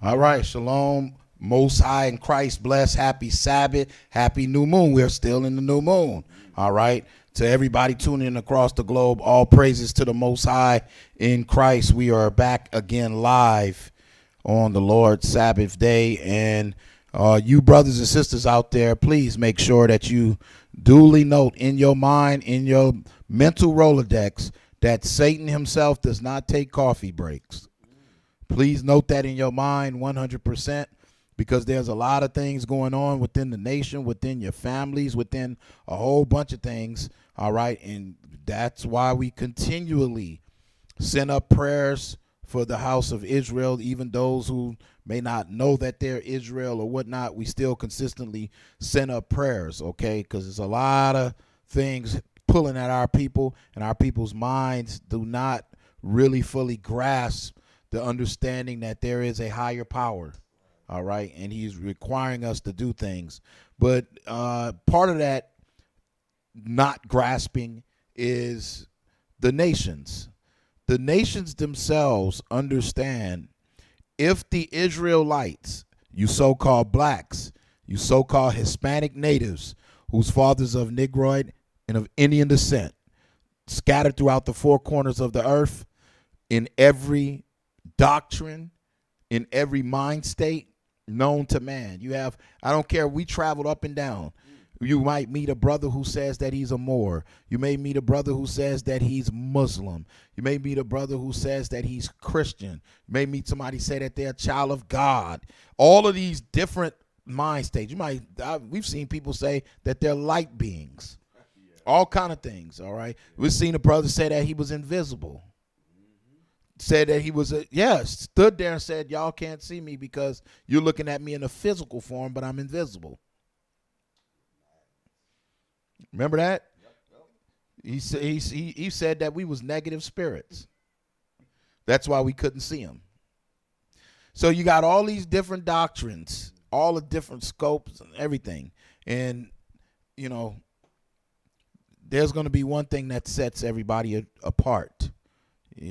All right, shalom, most high in Christ, bless, happy Sabbath, happy new moon. We're still in the new moon. All right, to everybody tuning in across the globe, all praises to the most high in Christ. We are back again live on the Lord's Sabbath day. And you brothers and sisters out there, please make sure that you duly note in your mind, in your mental Rolodex, that Satan himself does not take coffee breaks. Please note that in your mind 100%, because there's a lot of things going on within the nation, within your families, within a whole bunch of things. All right. And that's why we continually send up prayers for the house of Israel. Even those who may not know that they're Israel or whatnot, we still consistently send up prayers. OK, because there's a lot of things pulling at our people, and our people's minds do not really fully grasp the understanding that there is a higher power, all right, and he's requiring us to do things. But part of that not grasping is the nations. The nations themselves understand, if the Israelites, you so-called blacks, you so-called Hispanic natives, whose fathers of Negroid and of Indian descent, scattered throughout the four corners of the earth, in every doctrine, in every mind state known to man. You have, I don't care, we traveled up and down. You might meet a brother who says that he's a Moor. You may meet a brother who says that he's Muslim. You may meet a brother who says that he's Christian. You may meet somebody say that they're a child of God. All of these different mind states. We've seen people say that they're light beings. All kind of things, all right? We've seen a brother say that he was invisible. Said that he was stood there and said, y'all can't see me because you're looking at me in a physical form, but I'm invisible. Remember that? He said that we was negative spirits. That's why we couldn't see him. So you got all these different doctrines, all the different scopes and everything. And, you know, there's going to be one thing that sets everybody apart.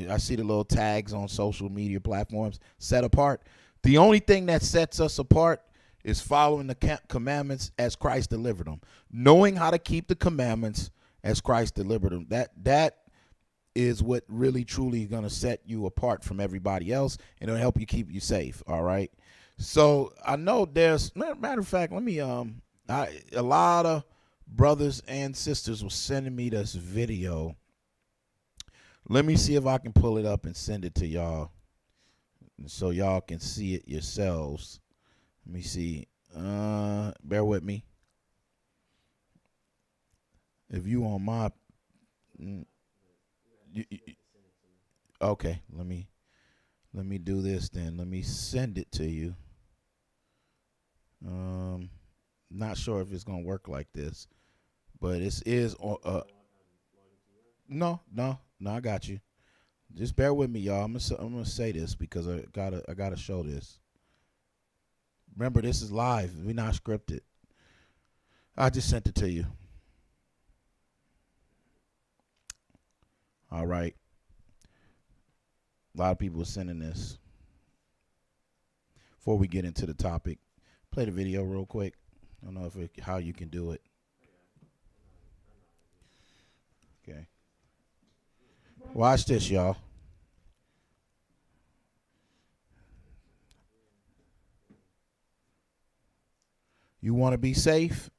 I see the little tags on social media platforms, set apart. The only thing that sets us apart is following the commandments as Christ delivered them. Knowing how to keep the commandments as Christ delivered them. That is what really truly is going to set you apart from everybody else, and it'll help you keep you safe. All right. So I know there's, matter of fact, let me a lot of brothers and sisters were sending me this video. Let me see if I can pull it up and send it to y'all so y'all can see it yourselves. Let me see. Bear with me. If you on my okay, let me do this then. Let me send it to you. Not sure if it's gonna work like this, but it is no, I got you. Just bear with me, y'all. I'm gonna say this because I gotta show this. Remember, this is live. We're not scripted. I just sent it to you. All right. A lot of people are sending this. Before we get into the topic, play the video real quick. I don't know how you can do it. Okay. Watch this, y'all. You want to be safe?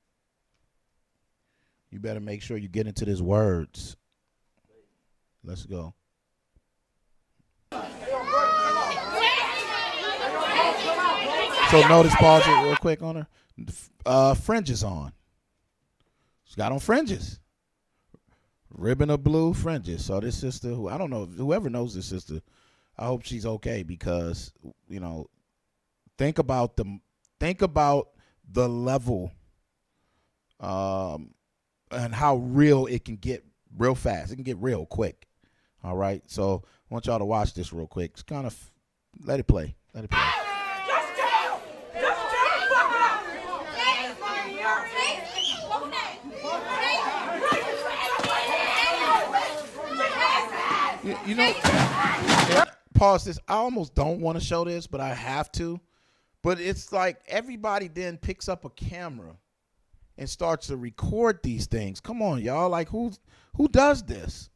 You better make sure you get into these words. Let's go. So notice, pause it real quick on her. Fringes on. She's got on fringes. Ribbon of blue fringes. So this sister, who I don't know, whoever knows this sister, I hope she's okay, because, you know, think about the level and how real it can get real fast. It can get real quick. All right. So I want y'all to watch this real quick. Just kind of let it play. Let it play. You know, pause this. I almost don't want to show this, but I have to. But it's like everybody then picks up a camera and starts to record these things. Come on, y'all. Like, who does this?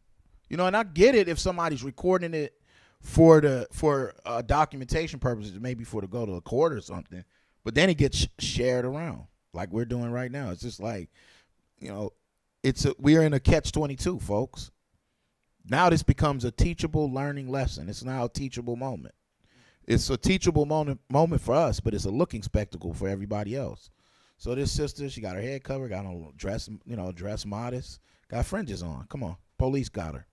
You know, and I get it if somebody's recording it for documentation purposes, maybe for to go to a court or something. But then it gets shared around like we're doing right now. It's just like, you know, we're in a catch-22, folks. Now this becomes a teachable learning lesson. It's now a teachable moment. It's a teachable moment for us, but it's a looking spectacle for everybody else. So this sister, she got her head covered, got on dress, dress modest, got fringes on. Come on, police got her.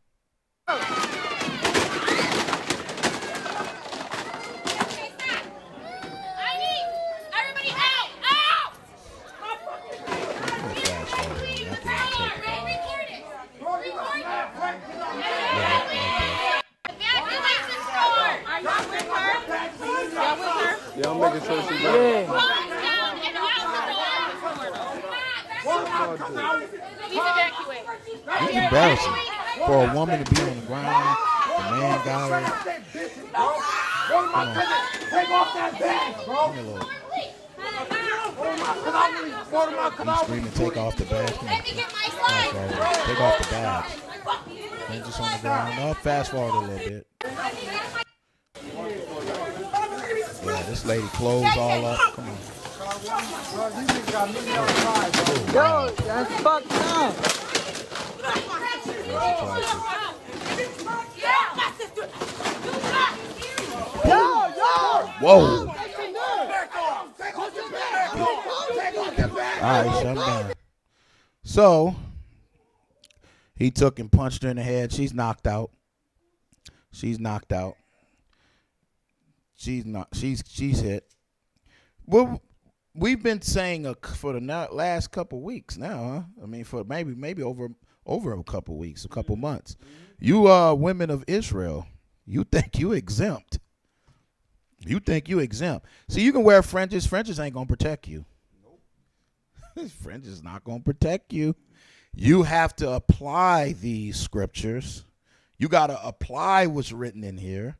Yeah, I'm making sure she's good. It's embarrassing for a woman to be on the ground. The man got her. Take off that bag, bro. He's screaming, take off the bag. Take off the bag. And just on the ground. No, fast forward a little bit. Yeah, this lady clothes all up. Come on. Yo, that's fucked up. Whoa. All right, shut him down. So he took and punched her in the head. She's knocked out. She's hit. Well, we've been saying for the last couple weeks now, huh? I mean, for maybe over a couple weeks, a couple months. You women of Israel, you think you exempt. You think you exempt. See, you can wear fringes. Fringes ain't going to protect you. Nope. Fringes not going to protect you. You have to apply these scriptures. You got to apply what's written in here.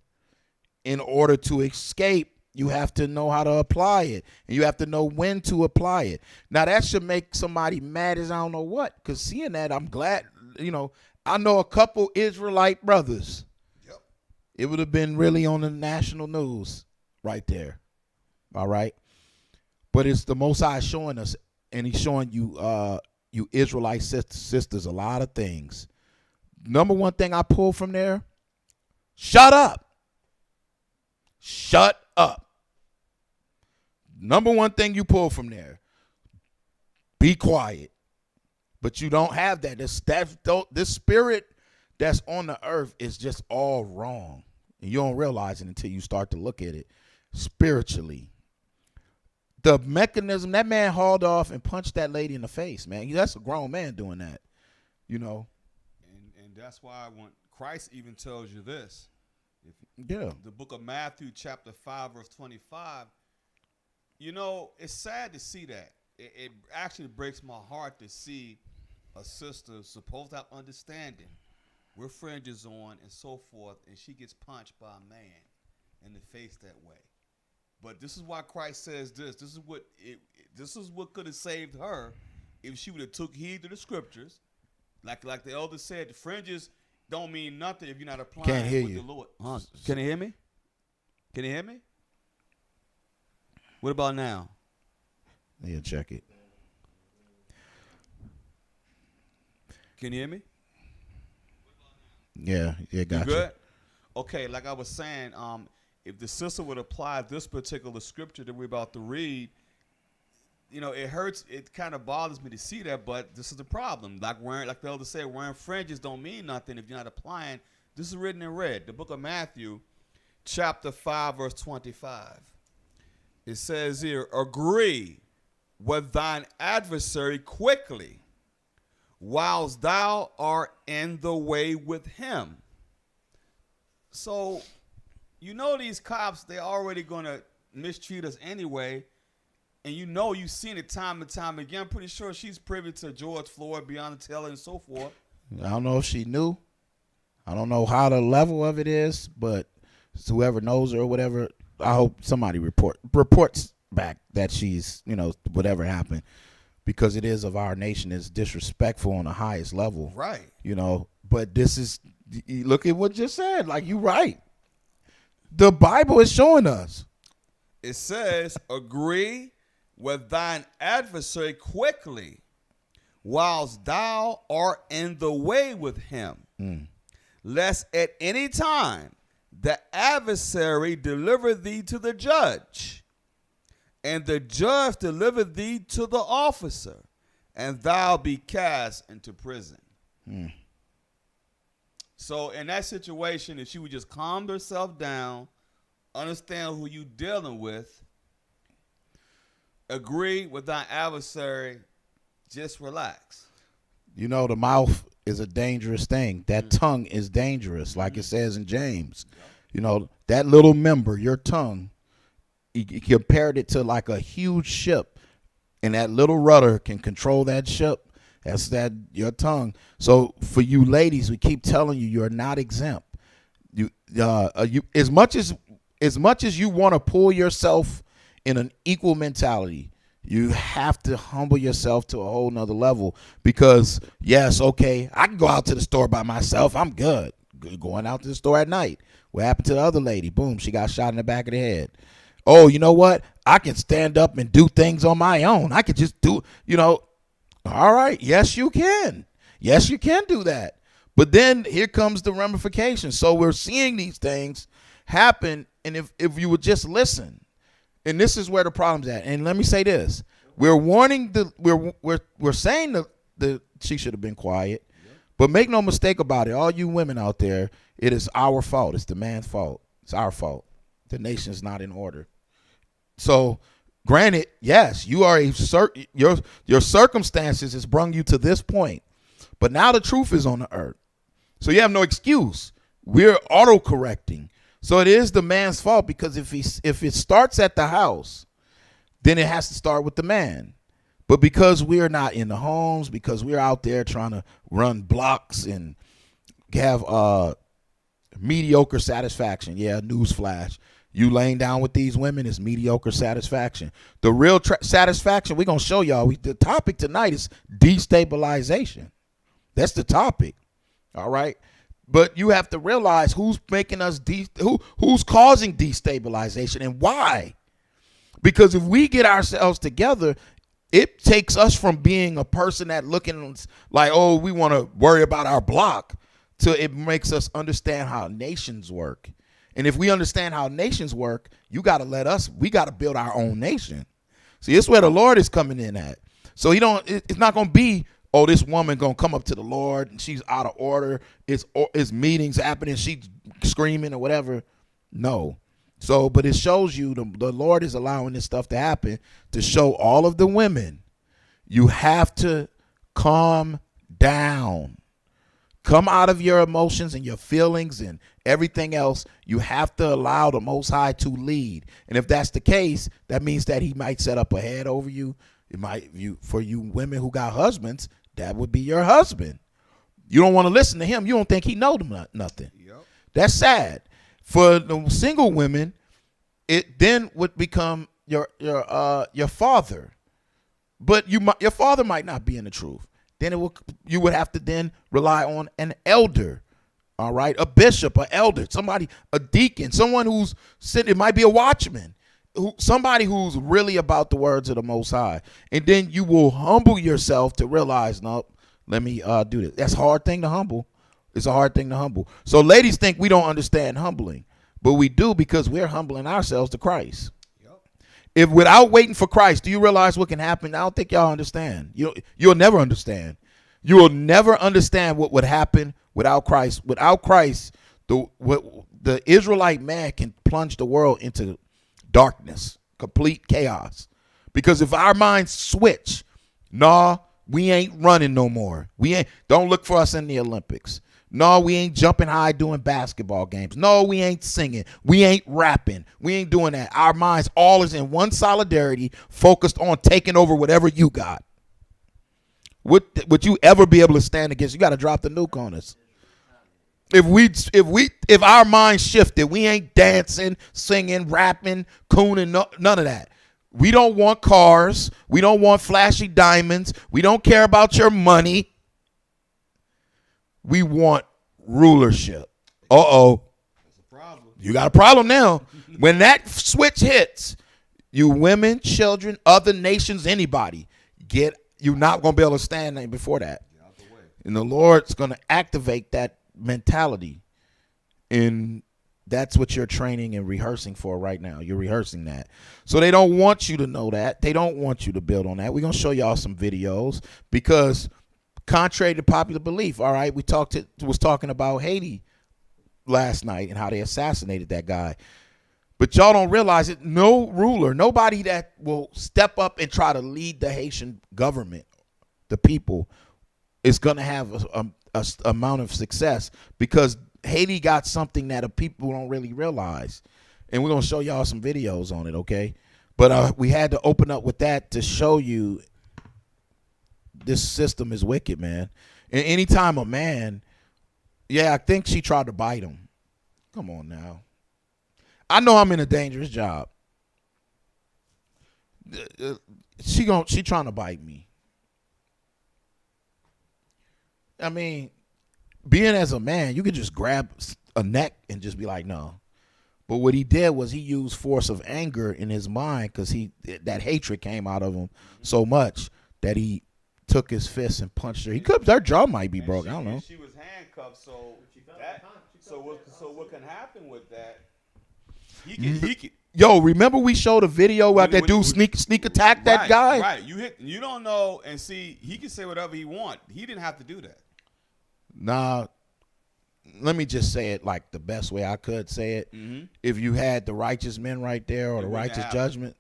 In order to escape, you have to know how to apply it. And you have to know when to apply it. Now, that should make somebody mad as I don't know what. Because seeing that, I'm glad, I know a couple Israelite brothers. Yep. It would have been really on the national news right there. All right? But it's the Most High showing us, and he's showing you Israelite sisters a lot of things. Number one thing I pulled from there, shut up. Shut up. Number one thing you pull from there, be quiet. But you don't have that. This spirit that's on the earth is just all wrong. And you don't realize it until you start to look at it spiritually. The mechanism, that man hauled off and punched that lady in the face, man. That's a grown man doing that, And that's why when Christ even tells you this, yeah. The book of Matthew, chapter 5, verse 25, it's sad to see that. It actually breaks my heart to see a sister supposed to have understanding with fringes on and so forth, and she gets punched by a man in the face that way. But this is why Christ says this. This is what could have saved her if she would have took heed to the scriptures. Like the elder said, the fringes don't mean nothing if you're not applying Can't hear with you. the Lord. Can you hear me? Can you hear me? What about now? Yeah, check it. Can you hear me? Yeah, got you. Good? Okay, like I was saying, if the sister would apply this particular scripture that we're about to read, it hurts. It kind of bothers me to see that, but this is the problem. Like the elder said, wearing fringes don't mean nothing if you're not applying. This is written in red. The book of Matthew, chapter 5, verse 25. It says here, agree with thine adversary quickly, whilst thou art in the way with him. So, these cops, they're already going to mistreat us anyway. And you've seen it time and time again. I'm pretty sure she's privy to George Floyd, Breonna Taylor, and so forth. I don't know if she knew. I don't know how the level of it is, but So whoever knows her or whatever, I hope somebody reports back that she's, whatever happened, because it is of our nation. It's disrespectful on the highest level. Right. But this is, look at what you said. Like, you right. The Bible is showing us. It says, agree with thine adversary quickly, whilst thou art in the way with him, lest at any time the adversary deliver thee to the judge, and the judge deliver thee to the officer, and thou be cast into prison. So in that situation, if she would just calm herself down, understand who you dealing with, agree with thy adversary, just relax. The mouth is a dangerous thing. That tongue is dangerous, like it says in James. That little member, your tongue, he compared it to like a huge ship, and that little rudder can control that ship. That's your tongue. So for you ladies, we keep telling you, you're not exempt. You as much as you want to pull yourself in an equal mentality, you have to humble yourself to a whole nother level, because yes, okay, I can go out to the store by myself. I'm good. Going out to the store at night. What happened to the other lady? Boom, she got shot in the back of the head. Oh, you know what? I can stand up and do things on my own. I can just do, all right. Yes, you can. Yes, you can do that. But then here comes the ramifications. So we're seeing these things happen. And if you would just listen, and this is where the problem's at. And let me say this: we're warning we're saying that she should have been quiet, but make no mistake about it. All you women out there, it is our fault. It's the man's fault. It's our fault. The nation's not in order. So, granted, yes, you are your circumstances has brung you to this point, but now the truth is on the earth. So you have no excuse. We're auto-correcting. So it is the man's fault, because if it starts at the house, then it has to start with the man. But because we're not in the homes, because we're out there trying to run blocks and have mediocre satisfaction. Yeah, newsflash. You laying down with these women is mediocre satisfaction. The real satisfaction, we're going to show y'all. The topic tonight is destabilization. That's the topic. All right. But you have to realize who's making us who's causing destabilization and why. Because if we get ourselves together, it takes us from being a person that looking like, oh, we want to worry about our block, to it makes us understand how nations work. And if we understand how nations work, we got to build our own nation. See, it's where the Lord is coming in at. So it's not going to be, oh, this woman going to come up to the Lord and she's out of order. It's meetings happening. She's screaming or whatever. No. So, but it shows you the Lord is allowing this stuff to happen to show all of the women, you have to calm down. Come out of your emotions and your feelings and everything else. You have to allow the Most High to lead. And if that's the case, that means that he might set up a head over you. It might, for you women who got husbands, that would be your husband. You don't want to listen to him. You don't think he knows nothing. Yep. That's sad. For the single women, it then would become your father. But your father might not be in the truth. Then you would have to then rely on an elder, all right, a bishop, an elder, somebody, a deacon, someone who's sitting. It might be a watchman, somebody who's really about the words of the Most High. And then you will humble yourself to realize, no, let me do this. That's a hard thing to humble. It's a hard thing to humble. So ladies think we don't understand humbling, but we do, because we're humbling ourselves to Christ. If without waiting for Christ, do you realize what can happen? I don't think y'all understand. You'll never understand. You will never understand what would happen without Christ. Without Christ, the Israelite man can plunge the world into darkness, complete chaos. Because if our minds switch, we ain't running no more. Don't look for us in the Olympics. No, we ain't jumping high doing basketball games. No, we ain't singing. We ain't rapping. We ain't doing that. Our minds all is in one solidarity, focused on taking over whatever you got. Would you ever be able to stand against? You got to drop the nuke on us. If our minds shifted, we ain't dancing, singing, rapping, cooning, none of that. We don't want cars. We don't want flashy diamonds. We don't care about your money. We want rulership. Uh-oh. That's a problem. You got a problem now. When that switch hits, you women, children, other nations, anybody, you're not going to be able to stand there before that. Get out the way. And the Lord's going to activate that mentality. And that's what you're training and rehearsing for right now. You're rehearsing that. So they don't want you to know that. They don't want you to build on that. We're going to show y'all some videos because contrary to popular belief, all right, was talking about Haiti last night and how they assassinated that guy. But y'all don't realize it. No ruler, nobody that will step up and try to lead the Haitian government, the people, is going to have a amount of success because Haiti got something that the people don't really realize. And we're going to show y'all some videos on it, okay? But we had to open up with that to show you this system is wicked, man. And anytime a man, I think she tried to bite him. Come on now. I know I'm in a dangerous job. She trying to bite me. I mean, being as a man, you could just grab a neck and just be like, no. But what he did was he used force of anger in his mind because that hatred came out of him so much that he took his fist and punched her. Her jaw might be broke. I don't know. She was handcuffed, so what can happen with that? He can. Yo, remember we showed a video where that dude sneak attack that guy? Right. You don't know, and see, he can say whatever he want. He didn't have to do that. Nah, let me just say it like the best way I could say it. Mm-hmm. If you had the righteous men right there or the righteous judgment,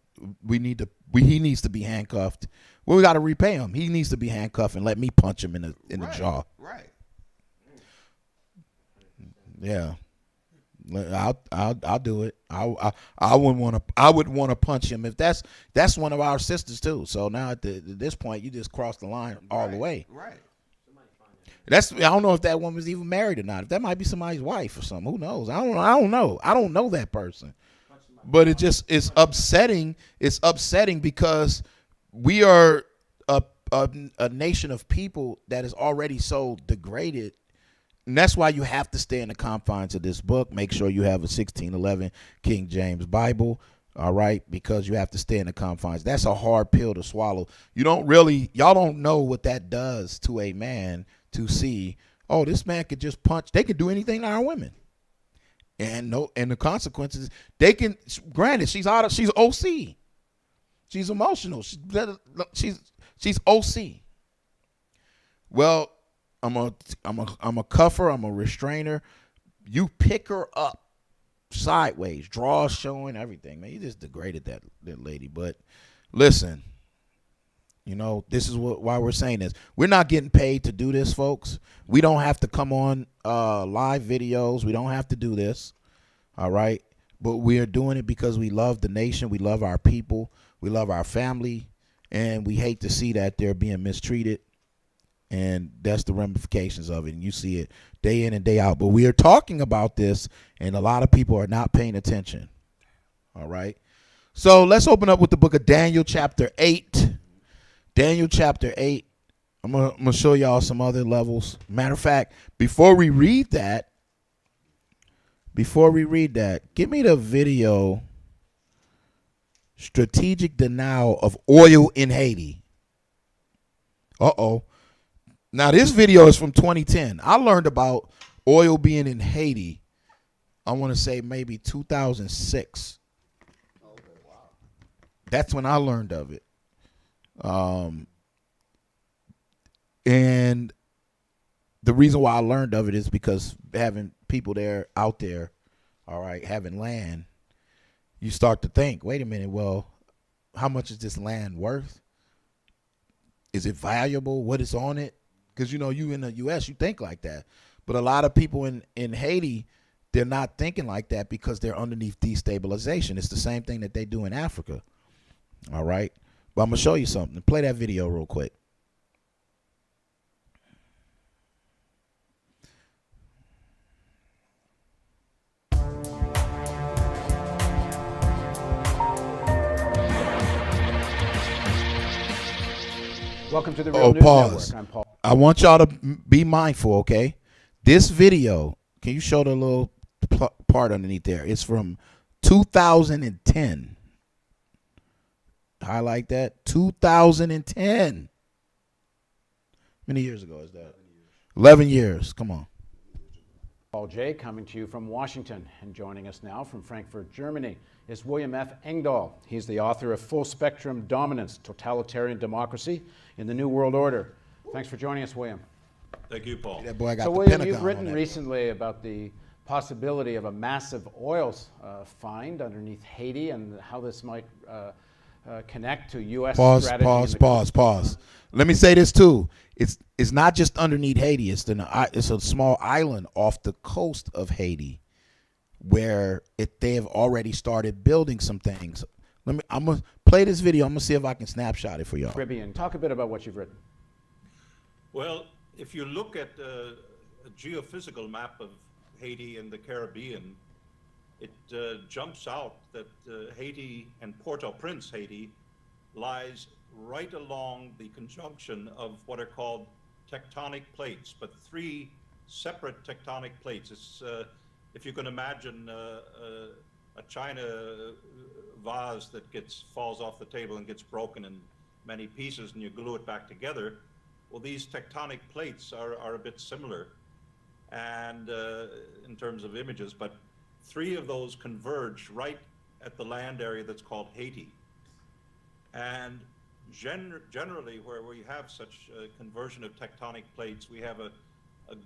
he needs to be handcuffed. Well, we got to repay him. He needs to be handcuffed and let me punch him in the jaw. Right. Yeah. I'll do it. I would want to punch him if that's one of our sisters too. So now at this point, you just crossed the line all the way. Right. I don't know if that woman's even married or not. If that might be somebody's wife or something. Who knows? I don't know. I don't know that person. But it's upsetting. It's upsetting because we are a nation of people that is already so degraded. And that's why you have to stay in the confines of this book. Make sure you have a 1611 King James Bible, all right, because you have to stay in the confines. That's a hard pill to swallow. Y'all don't know what that does to a man to see, oh, this man could just punch. They could do anything to our women. And the consequences, granted, she's OC. She's emotional. She's OC. Well, I'm a cuff her. I'm a restrainer. You pick her up sideways, draws showing, everything. Man, you just degraded that lady. But listen, this is why we're saying this. We're not getting paid to do this, folks. We don't have to come on live videos. We don't have to do this. All right. But we are doing it because we love the nation. We love our people. We love our family. And we hate to see that they're being mistreated. And that's the ramifications of it. And you see it day in and day out. But we are talking about this, and a lot of people are not paying attention. All right. So let's open up with the book of Daniel chapter 8. Daniel chapter 8. I'm going to show y'all some other levels. Matter of fact, before we read that, give me the video, Strategic Denial of Oil in Haiti. Uh-oh. Now, this video is from 2010. I learned about oil being in Haiti, I want to say maybe 2006. Okay, wow. That's when I learned of it. And the reason why I learned of it is because having people out there, all right, having land, you start to think, wait a minute, well, how much is this land worth? Is it valuable? What is on it? Because, you in the U.S., you think like that. But a lot of people in Haiti, they're not thinking like that because they're underneath destabilization. It's the same thing that they do in Africa. All right? But I'm going to show you something. Play that video real quick. Welcome to the Real Oh, News pause. Network. I'm Paul. I want y'all to be mindful, okay? This video, can you show the little part underneath there? It's from 2010. Highlight that. 2010. How many years ago is that? 11 years. Come on. Paul J. coming to you from Washington, and joining us now from Frankfurt, Germany, is William F. Engdahl. He's the author of Full Spectrum Dominance, Totalitarian Democracy in the New World Order. Thanks for joining us, William. Thank you, Paul. That boy got So, the William, Pentagon you've on written that. recently about the possibility of a massive oil find underneath Haiti and how this might connect to U.S. Pause, strategy. pause. Let me say this too. It's not just underneath Haiti. It's a small island off the coast of Haiti where they have already started building some things. I'm gonna play this video. I'm gonna see if I can snapshot it for y'all. Caribbean. Talk a bit about what you've written. Well, if you look at a geophysical map of Haiti and the Caribbean, it jumps out that Haiti and Port-au-Prince, Haiti, lies right along the conjunction of what are called tectonic plates, but three separate tectonic plates. It's, if you can imagine a china vase that falls off the table and gets broken in many pieces and you glue it back together, well, these tectonic plates are a bit similar and in terms of images, but three of those converge right at the land area that's called Haiti. And generally, where we have such conversion of tectonic plates, we have a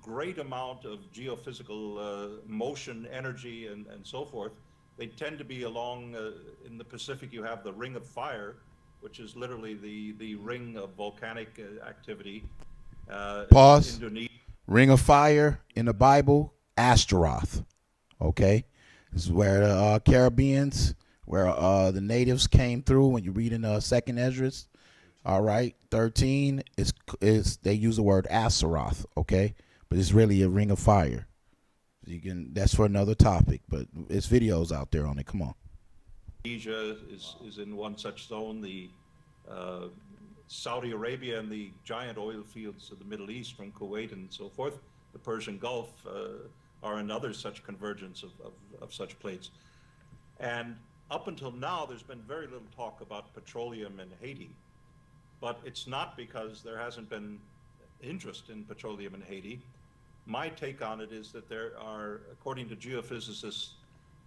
great amount of geophysical motion, energy, and so forth. They tend to be along, in the Pacific, you have the Ring of Fire, which is literally the ring of volcanic activity. Pause. Indonesia. Ring of Fire in the Bible, Astaroth. Okay, this is where the Caribbeans, where the natives came through. When you read in Second Esdras, all right, 13 is they use the word Astaroth. Okay, but it's really a ring of fire. That's for another topic, but it's videos out there on it. Come on. Indonesia is in one such zone. The Saudi Arabia and the giant oil fields of the Middle East from Kuwait and so forth, the Persian Gulf, are another such convergence of such plates. And up until now, there's been very little talk about petroleum in Haiti, but it's not because there hasn't been interest in petroleum in Haiti. My take on it is that there are, according to geophysicists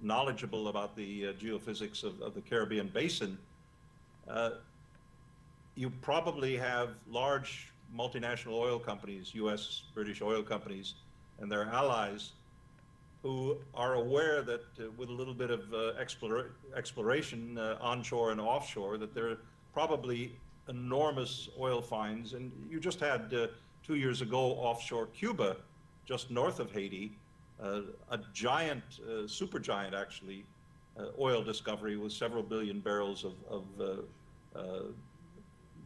knowledgeable about the geophysics of the Caribbean basin, you probably have large multinational oil companies, U.S., British oil companies, and their allies who are aware that with a little bit of exploration onshore and offshore, that there are probably enormous oil finds. And you just had 2 years ago offshore Cuba, just north of Haiti, a giant, supergiant actually, oil discovery with several billion barrels of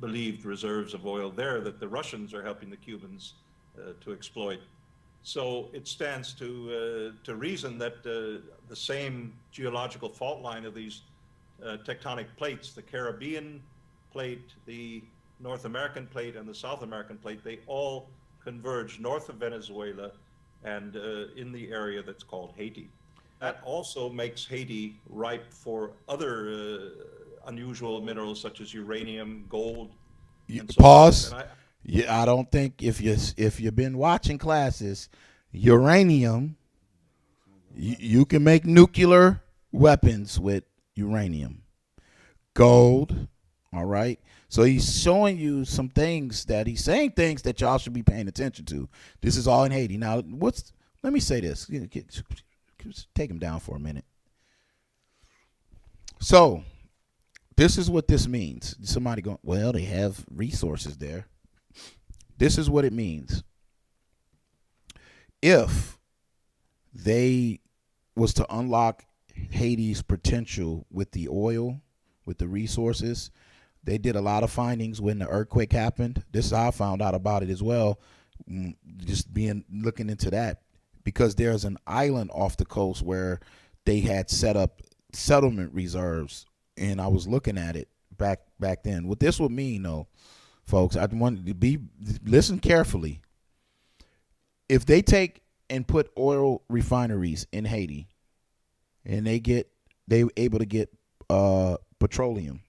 believed reserves of oil there that the Russians are helping the Cubans to exploit. So it stands to reason that the same geological fault line of these tectonic plates, the Caribbean plate, the North American plate, and the South American plate, they all converge north of Venezuela and in the area that's called Haiti. That also makes Haiti ripe for other unusual minerals such as uranium, gold, and so Pause. forth. Yeah, I don't think if you've been watching classes, uranium, you can make nuclear weapons with uranium. Gold, all right. So he's showing you some things that he's saying things that y'all should be paying attention to. This is all in Haiti. Now, let me say this. Take him down for a minute. So, this is what this means. Somebody going, well, they have resources there. This is what it means. If they was to unlock Haiti's potential with the oil, with the resources, they did a lot of findings when the earthquake happened. This is how I found out about it as well, just looking into that, because there's an island off the coast where they had set up settlement reserves, and I was looking at it back then. What this would mean, though, folks, I want you to listen carefully. If they take and put oil refineries in Haiti, and they able to get petroleum,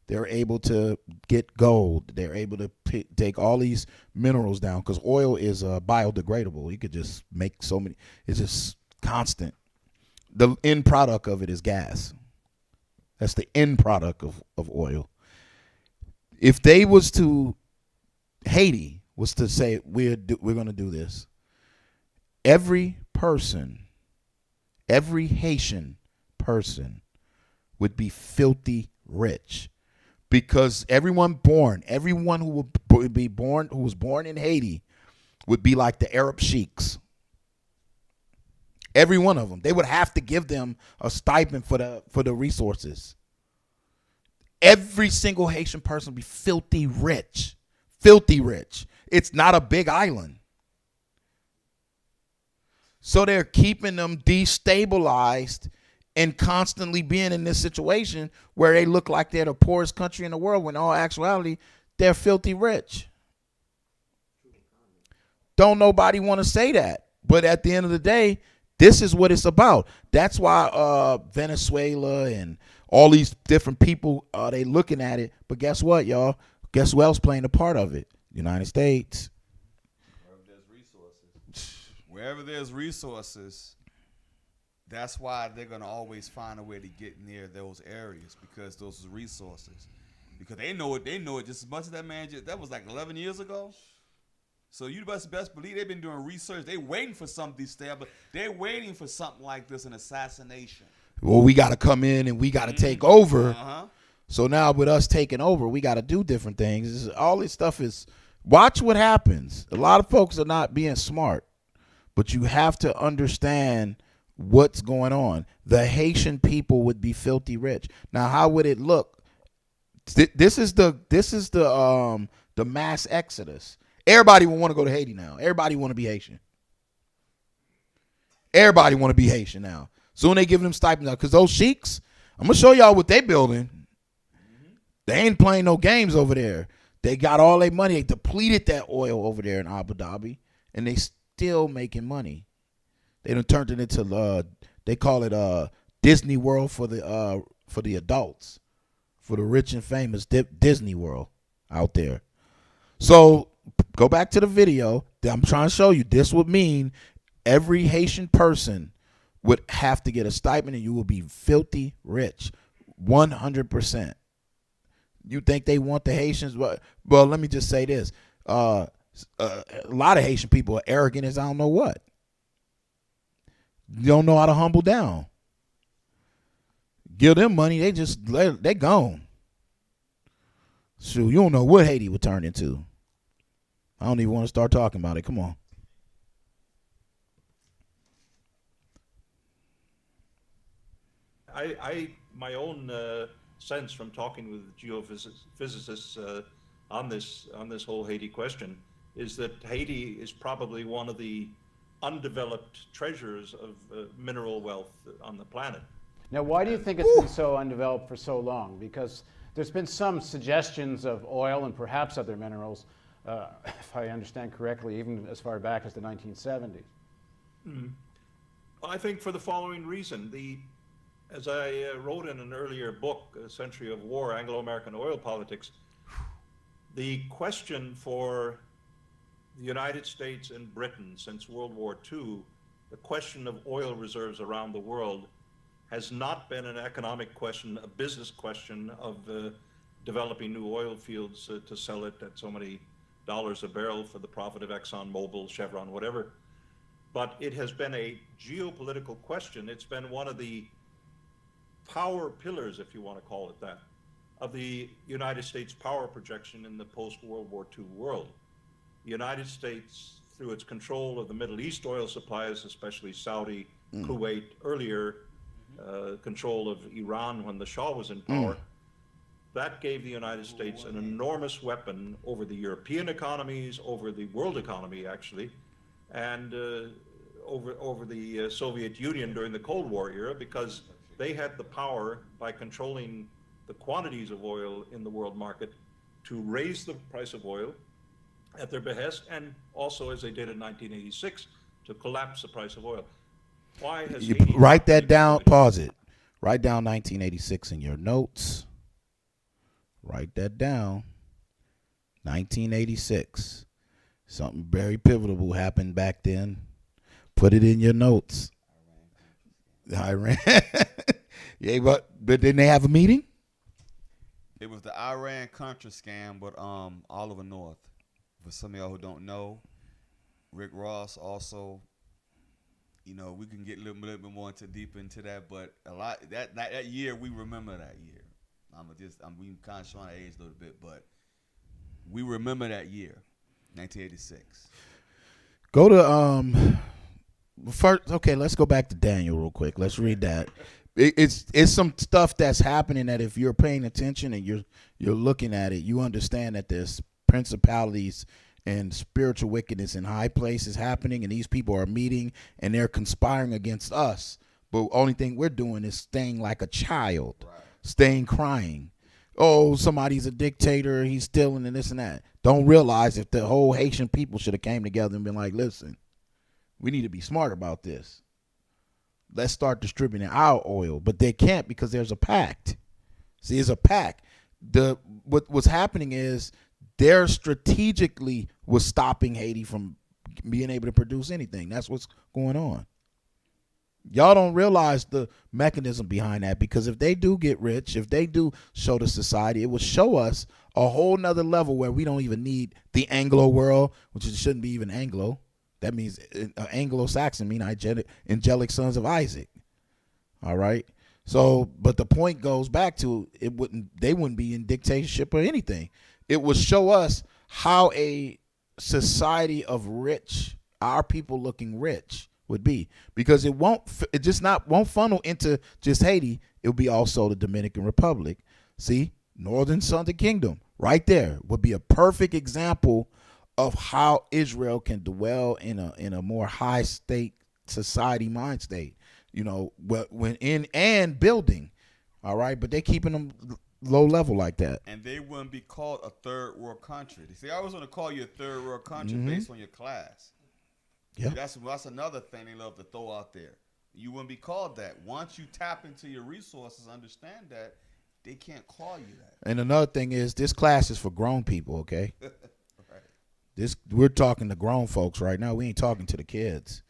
they're able to get gold, they're able to take all these minerals down, because oil is biodegradable. You could just make so many. It's just constant. The end product of it is gas. That's the end product of oil. If they was to, Haiti was to say we're going to do this, every Haitian person would be filthy rich, because everyone who would be born, who was born in Haiti, would be like the Arab sheiks. Every one of them. They would have to give them a stipend for the resources. Every single Haitian person would be filthy rich. Filthy rich. It's not a big island. So they're keeping them destabilized and constantly being in this situation where they look like they're the poorest country in the world, when in all actuality, they're filthy rich. Don't nobody want to say that. But at the end of the day, this is what it's about. That's why Venezuela and all these different people, they looking at it. But guess what, y'all? Guess who else playing a part of it? United States. Wherever there's resources, that's why they're going to always find a way to get near those areas, because those are resources. Because they know it just as much as that man that was like 11 years ago. So you best believe they've been doing research. They're waiting for something to but they're waiting for something like this, an assassination. Well, we got to come in and we got to take over. So now with us taking over, we got to do different things. All this stuff is, watch what happens. A lot of folks are not being smart, but you have to understand what's going on. The Haitian people would be filthy rich. Now, how would it look? This is the mass exodus. Everybody will want to go to Haiti now. Everybody want to be Haitian. Everybody want to be Haitian now. Soon they give them stipends out, because those sheiks, I'm going to show y'all what they building. They ain't playing no games over there. They got all their money. They depleted that oil over there in Abu Dhabi, and they still making money. They done turned it into, they call it Disney World for the adults, for the rich and famous Disney World out there. So go back to the video. I'm trying to show you. This would mean every Haitian person would have to get a stipend, and you will be filthy rich, 100%. You think they want the Haitians? Well, let me just say this. A lot of Haitian people are arrogant as I don't know what. You don't know how to humble down. Give them money, they gone. Shoot, you don't know what Haiti would turn into. I don't even want to start talking about it. Come on. My own sense from talking with geophysicists on this whole Haiti question is that Haiti is probably one of the undeveloped treasures of mineral wealth on the planet. Now, why do you think it's been so undeveloped for so long? Because there's been some suggestions of oil and perhaps other minerals, if I understand correctly, even as far back as the 1970s. Well, I think for the following reason. As I wrote in an earlier book, A Century of War, Anglo-American Oil Politics, the question for the United States and Britain since World War II, the question of oil reserves around the world, has not been an economic question, a business question of developing new oil fields to sell it at so many dollars a barrel for the profit of Exxon Mobil, Chevron, whatever. But it has been a geopolitical question. It's been one of the power pillars, if you want to call it that, of the United States power projection in the post-World War II world. The United States, through its control of the Middle East oil supplies, especially Saudi, Kuwait, earlier control of Iran when the Shah was in power, that gave the United States an enormous weapon over the European economies, over the world economy, actually, and over the Soviet Union during the Cold War era, because they had the power, by controlling the quantities of oil in the world market, to raise the price of oil at their behest, and also, as they did in 1986, to collapse the price of oil. Why has You Haiti write not that been down. included? Pause it. Write down 1986 in your notes. Write that down. 1986. Something very pivotal happened back then. Put it in your notes. Iran. Yeah, but didn't they have a meeting? It was the Iran-Contra scam, but Oliver North. For some of y'all who don't know, Rick Ross also. You know, we can get a little bit more deep into that, but a lot that year we remember that year. We kind of showing our age a little bit, but we remember that year, 1986. Go to first. Okay, let's go back to Daniel real quick. Let's read that. It's some stuff that's happening that if you're paying attention and you're looking at it, you understand that there's principalities and spiritual wickedness in high places happening, and these people are meeting and they're conspiring against us. But only thing we're doing is staying like a child, right. Staying crying. Oh, somebody's a dictator, he's stealing and this and that. Don't realize if the whole Haitian people should have came together and been like, listen, we need to be smart about this. Let's start distributing our oil. But they can't because there's a pact. See, it's a pact. What's happening is they're strategically was stopping Haiti from being able to produce anything. That's what's going on. Y'all don't realize the mechanism behind that, because if they do get rich, if they do show the society, it will show us a whole nother level where we don't even need the Anglo world, which it shouldn't be even Anglo. That means Anglo-Saxon mean angelic sons of Isaac. All right. So, but the point goes back to they wouldn't be in dictatorship or anything. It will show us how a society of rich, our people looking rich, would be, because it won't funnel into just Haiti. It'll be also the Dominican Republic. See, Northern Southern Kingdom right there would be a perfect example of how Israel can dwell in a more high state society mind state, you know, when in and building. All right, but they keeping them low level like that. And they wouldn't be called a third world country. See, I was going to call you a third world country based on your class. Yeah, that's another thing they love to throw out there. You wouldn't be called that. Once you tap into your resources, understand that they can't call you that. And another thing is, this class is for grown people, okay? Right. We're talking to grown folks right now. We ain't talking to the kids.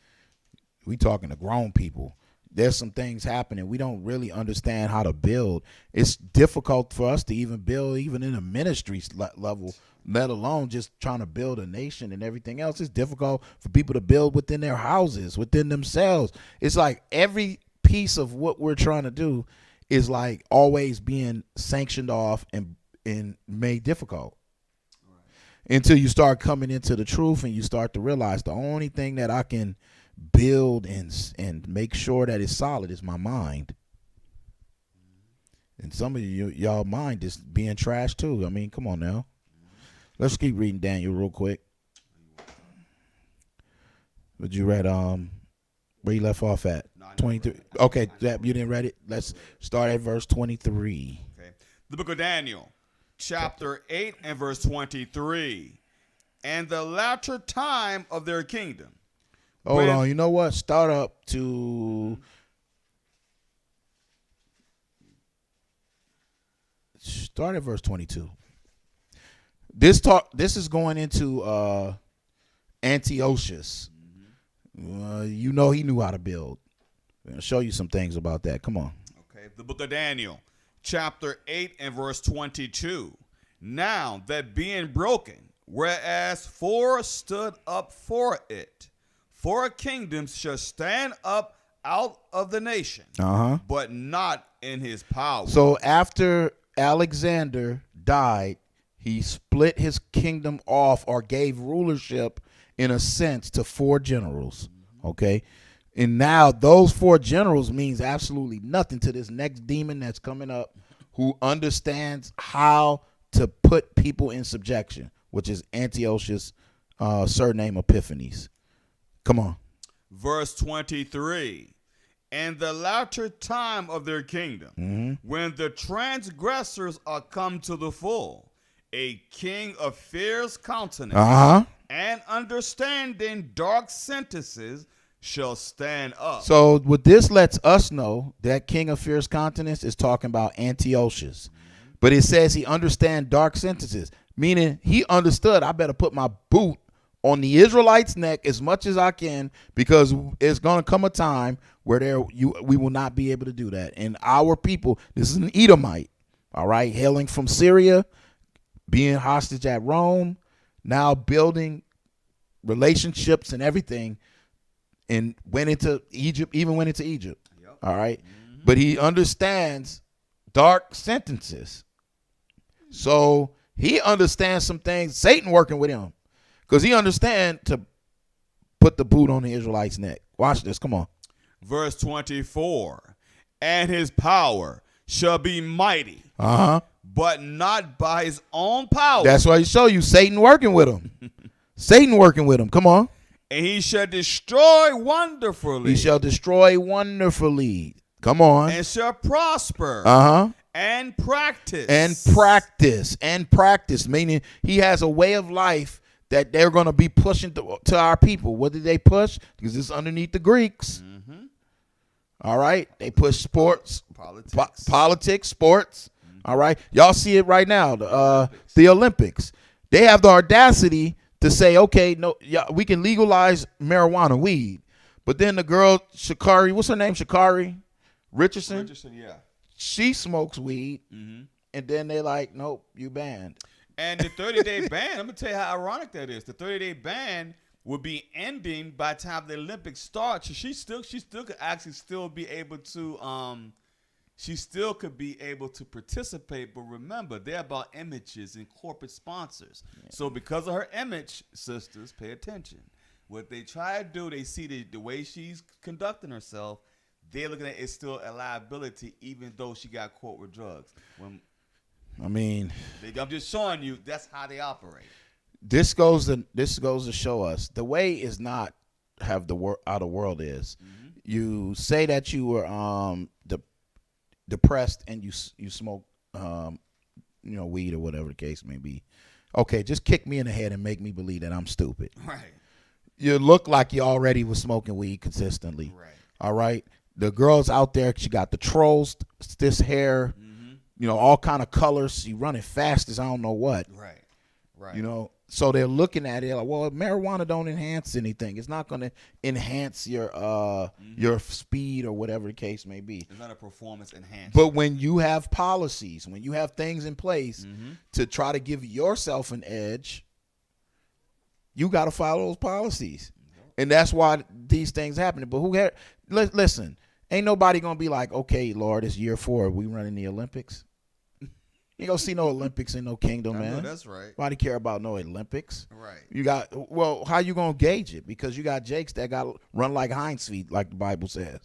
We talking to grown people. There's some things happening. We don't really understand how to build. It's difficult for us to even build, even in a ministry level, let alone just trying to build a nation and everything else. It's difficult for people to build within their houses, within themselves. It's like every piece of what we're trying to do is like always being sanctioned off and made difficult. Right. Until you start coming into the truth and you start to realize the only thing that I can build and make sure that it's solid is my mind. And some of y'all mind is being trashed too. I mean, come on now. Let's keep reading Daniel real quick. But you read where you left off at? 23. Okay, you didn't read it. Let's start at verse 23. Okay. The book of Daniel, chapter 8 and verse 23. And the latter time of their kingdom. Hold on. You know what? Start up to start at verse 22. This is going into Antiochus. You know he knew how to build. I'm going to show you some things about that. Come on. Okay. The book of Daniel, chapter 8 and verse 22. Now that being broken, whereas 4 stood up for it, 4 kingdoms shall stand up out of the nation, but not in his power. So after Alexander died, he split his kingdom off, or gave rulership in a sense to 4 generals. Okay. And now those 4 generals means absolutely nothing to this next demon that's coming up, who understands how to put people in subjection, which is Antiochus, surname Epiphanes. Come on. Verse 23. And the latter time of their kingdom, when the transgressors are come to the full, a king of fierce countenance Uh-huh. and understanding dark sentences shall stand up. So what this lets us know, that king of fierce countenance is talking about Antiochus. But it says he understand dark sentences, meaning he understood I better put my boot on the Israelites' neck as much as I can, because it's going to come a time where we will not be able to do that. And our people, this is an Edomite, all right, hailing from Syria, being hostage at Rome, now building relationships and everything, and went into Egypt, Yep. All right. But he understands dark sentences. So he understands some things, Satan working with him, because he understands to put the boot on the Israelites' neck. Watch this. Come on. Verse 24, and his power shall be mighty, but not by his own power. That's why he show you Satan working with him. Satan working with him. Come on. And he shall destroy wonderfully. He shall destroy wonderfully. Come on. And shall prosper. And practice. And practice. Meaning he has a way of life that they're going to be pushing to our people. What did they push? Because it's underneath the Greeks. All right. They push sports, politics, sports. All right. Y'all see it right now. The Olympics. They have the audacity to say, okay, no, yeah, we can legalize marijuana, weed. But then the girl, Sha'Carri, what's her name? Sha'Carri Richardson? Richardson, yeah. She smokes weed. And then they're like, nope, you banned. And the 30-day ban, I'm going to tell you how ironic that is. The 30-day ban would be ending by the time the Olympics start. So she still could actually still be able to she still could be able to participate, but remember, they're about images and corporate sponsors. Yeah. So because of her image, sisters, pay attention. What they try to do, they see the way she's conducting herself, they're looking at it's still a liability, even though she got caught with drugs. I'm just showing you that's how they operate. This goes to show us the way is not how the world is. You say that you were depressed and you smoke weed or whatever the case may be. Okay, just kick me in the head and make me believe that I'm stupid. Right. You look like you already was smoking weed consistently. Right. All right. The girls out there, she got the trolls, this hair, all kind of colors. She running fast as I don't know what. Right. Right. So they're looking at it like, well, marijuana don't enhance anything. It's not going to enhance your speed or whatever the case may be. It's not a performance enhancer. But when you have policies, when you have things in place to try to give yourself an edge, you got to follow those policies. And that's why these things happen. But who cares? Listen, ain't nobody going to be like, okay, Lord, it's year 4. We running the Olympics. You ain't gonna see no Olympics in no kingdom, man. No, that's right. Nobody care about no Olympics. Right. How you gonna gauge it? Because you got Jakes that got run like hinds feet, like the Bible says,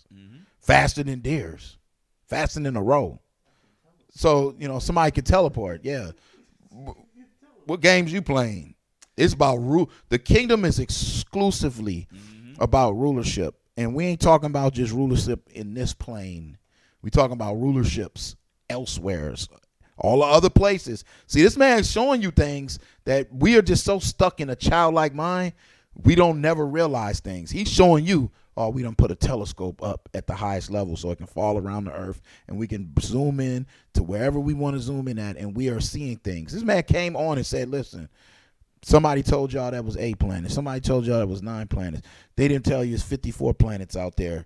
faster than deers, faster than a roe. So somebody can teleport. Yeah. What games you playing? It's about rule. The kingdom is exclusively about rulership, and we ain't talking about just rulership in this plane. We talking about rulerships elsewhere. All the other places. See, this man's showing you things that we are just so stuck in a childlike mind, we don't never realize things. He's showing you, we done put a telescope up at the highest level so it can fall around the earth, and we can zoom in to wherever we want to zoom in at, and we are seeing things. This man came on and said, listen, somebody told y'all that was 8 planets. Somebody told y'all that was 9 planets. They didn't tell you it's 54 planets out there,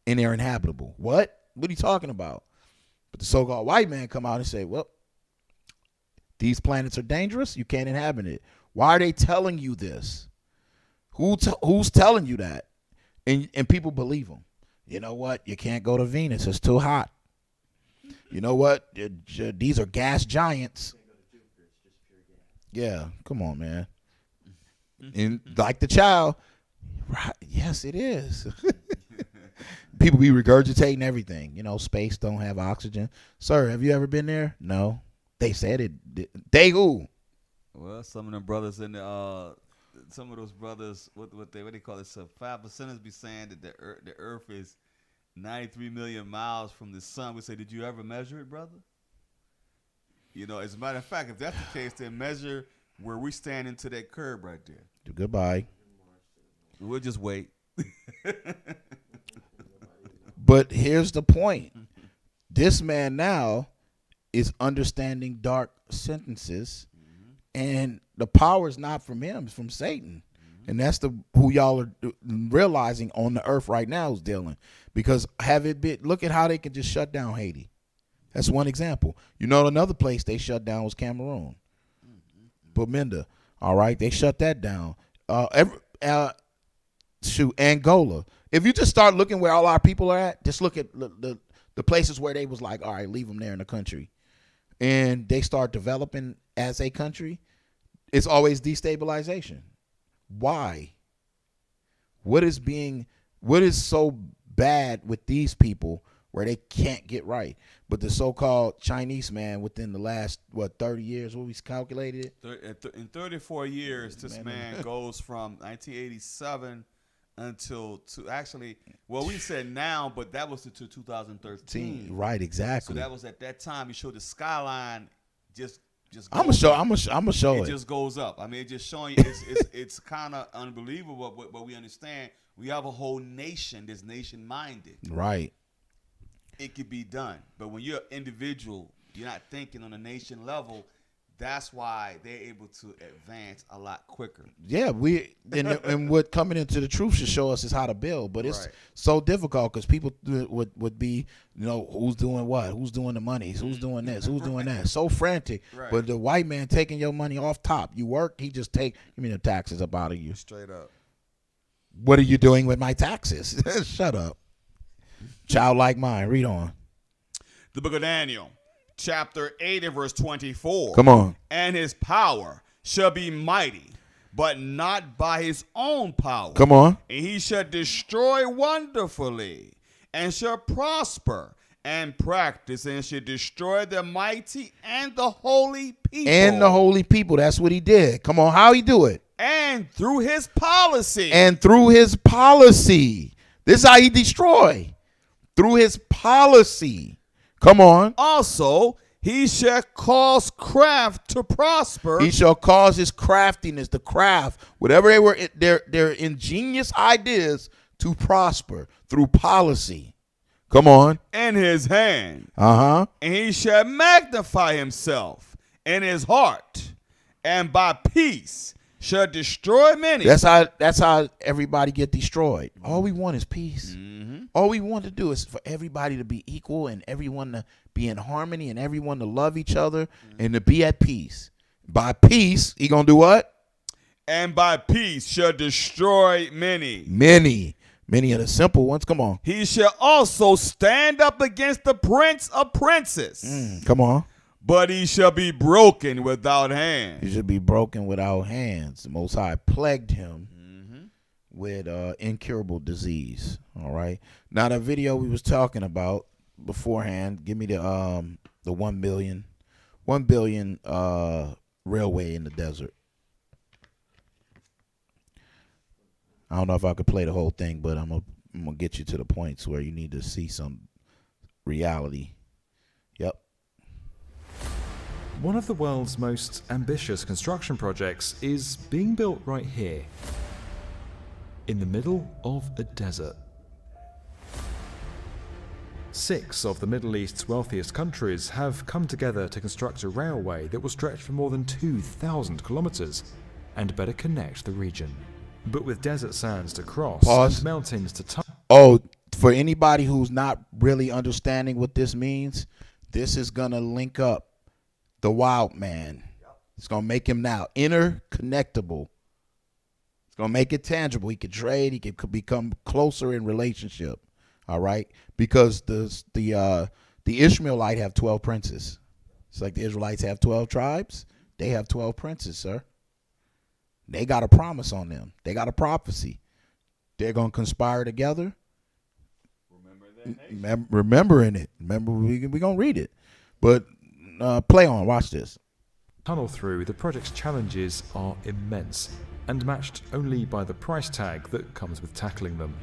and they're inhabitable. What? What are you talking about? But the so-called white man come out and say, well, these planets are dangerous. You can't inhabit it. Why are they telling you this? Who's telling you that? And people believe them. You know what? You can't go to Venus. It's too hot. You know what? These are gas giants. Yeah, come on, man. And like the child, right? Yes, it is. People be regurgitating everything. Space don't have oxygen. Sir, have you ever been there? No. They said it. They who? Well, some of them brothers in some of those brothers, what they call it? So 5%ers be saying that the Earth is 93 million miles from the sun. We say, did you ever measure it, brother? You know, as a matter of fact, if that's the case, then measure where we stand into that curb right there. Goodbye. We'll just wait. But here's the point. This man now is understanding dark sentences, and the power is not from him, it's from Satan. And that's who y'all are realizing on the earth right now is dealing. Because look at how they can just shut down Haiti. That's one example. You know, another place they shut down was Cameroon. Bamenda. All right, they shut that down. Angola. If you just start looking where all our people are at, just look at the places where they was like, all right, leave them there in the country. And they start developing as a country. It's always destabilization. Why? What is so bad with these people where they can't get right? But the so-called Chinese man within the last, 30 years, what we calculated? In 34 years, this man goes from 1987 until we said now, but that was until 2013. Right, exactly. So that was at that time. He showed the skyline just I'm gonna show it. It just goes up. I mean, it's just showing you. It's kind of unbelievable, but we understand. We have a whole nation that's nation-minded. Right. It could be done, but when you're an individual, you're not thinking on a nation level. That's why they're able to advance a lot quicker. Yeah, and what coming into the truth should show us is how to build, but it's Right. so difficult because people would be, who's doing what, who's doing the money, who's doing this, who's doing that, so frantic. Right. But the white man taking your money off top, you work, he just give me the taxes up out of you. Straight up. What are you doing with my taxes? Shut up, child like mine. Read on. The book of Daniel, chapter 8 and verse 24. Come on. And his power shall be mighty, but not by his own power. Come on. And he shall destroy wonderfully, and shall prosper and practice, and shall destroy the mighty and the holy people. And the holy people. That's what he did. Come on. How he do it? And through his policy. And through his policy. This is how he destroy. Through his policy. Come on. Also, he shall cause craft to prosper. He shall cause his craftiness, the craft, whatever they were, their ingenious ideas to prosper through policy. Come on. In his hand. Uh-huh. And he shall magnify himself in his heart, and by peace shall destroy many. That's how everybody get destroyed. All we want is peace. Mm-hmm. All we want to do is for everybody to be equal and everyone to be in harmony and everyone to love each other and to be at peace. By peace, he gonna do what? And by peace shall destroy many. Many of the simple ones. Come on. He shall also stand up against the prince of princes. Come on. But he shall be broken without hands. He should be broken without hands. The Most High plagued him with incurable disease. All right. Now the video we was talking about beforehand. Give me the 1 billion railway in the desert. I don't know if I could play the whole thing, but I'm gonna get you to the points where you need to see some reality. Yep. One of the world's most ambitious construction projects is being built right here, in the middle of a desert. 6 of the Middle East's wealthiest countries have come together to construct a railway that will stretch for more than 2,000 kilometers and better connect the region. But with desert sands to cross and mountains to touch. Oh, for anybody who's not really understanding what this means, this is going to link up the wild man. It's going to make him now interconnectable. It's going to make it tangible. He could trade. He could become closer in relationship. All right? Because the Ishmaelite have 12 princes. It's like the Israelites have 12 tribes. They have 12 princes, sir. They got a promise on them. They got a prophecy. They're going to conspire together. Remembering it. Remember, we're going to read it. But play on. Watch this. Tunnel through, the project's challenges are immense and matched only by the price tag that comes with tackling them.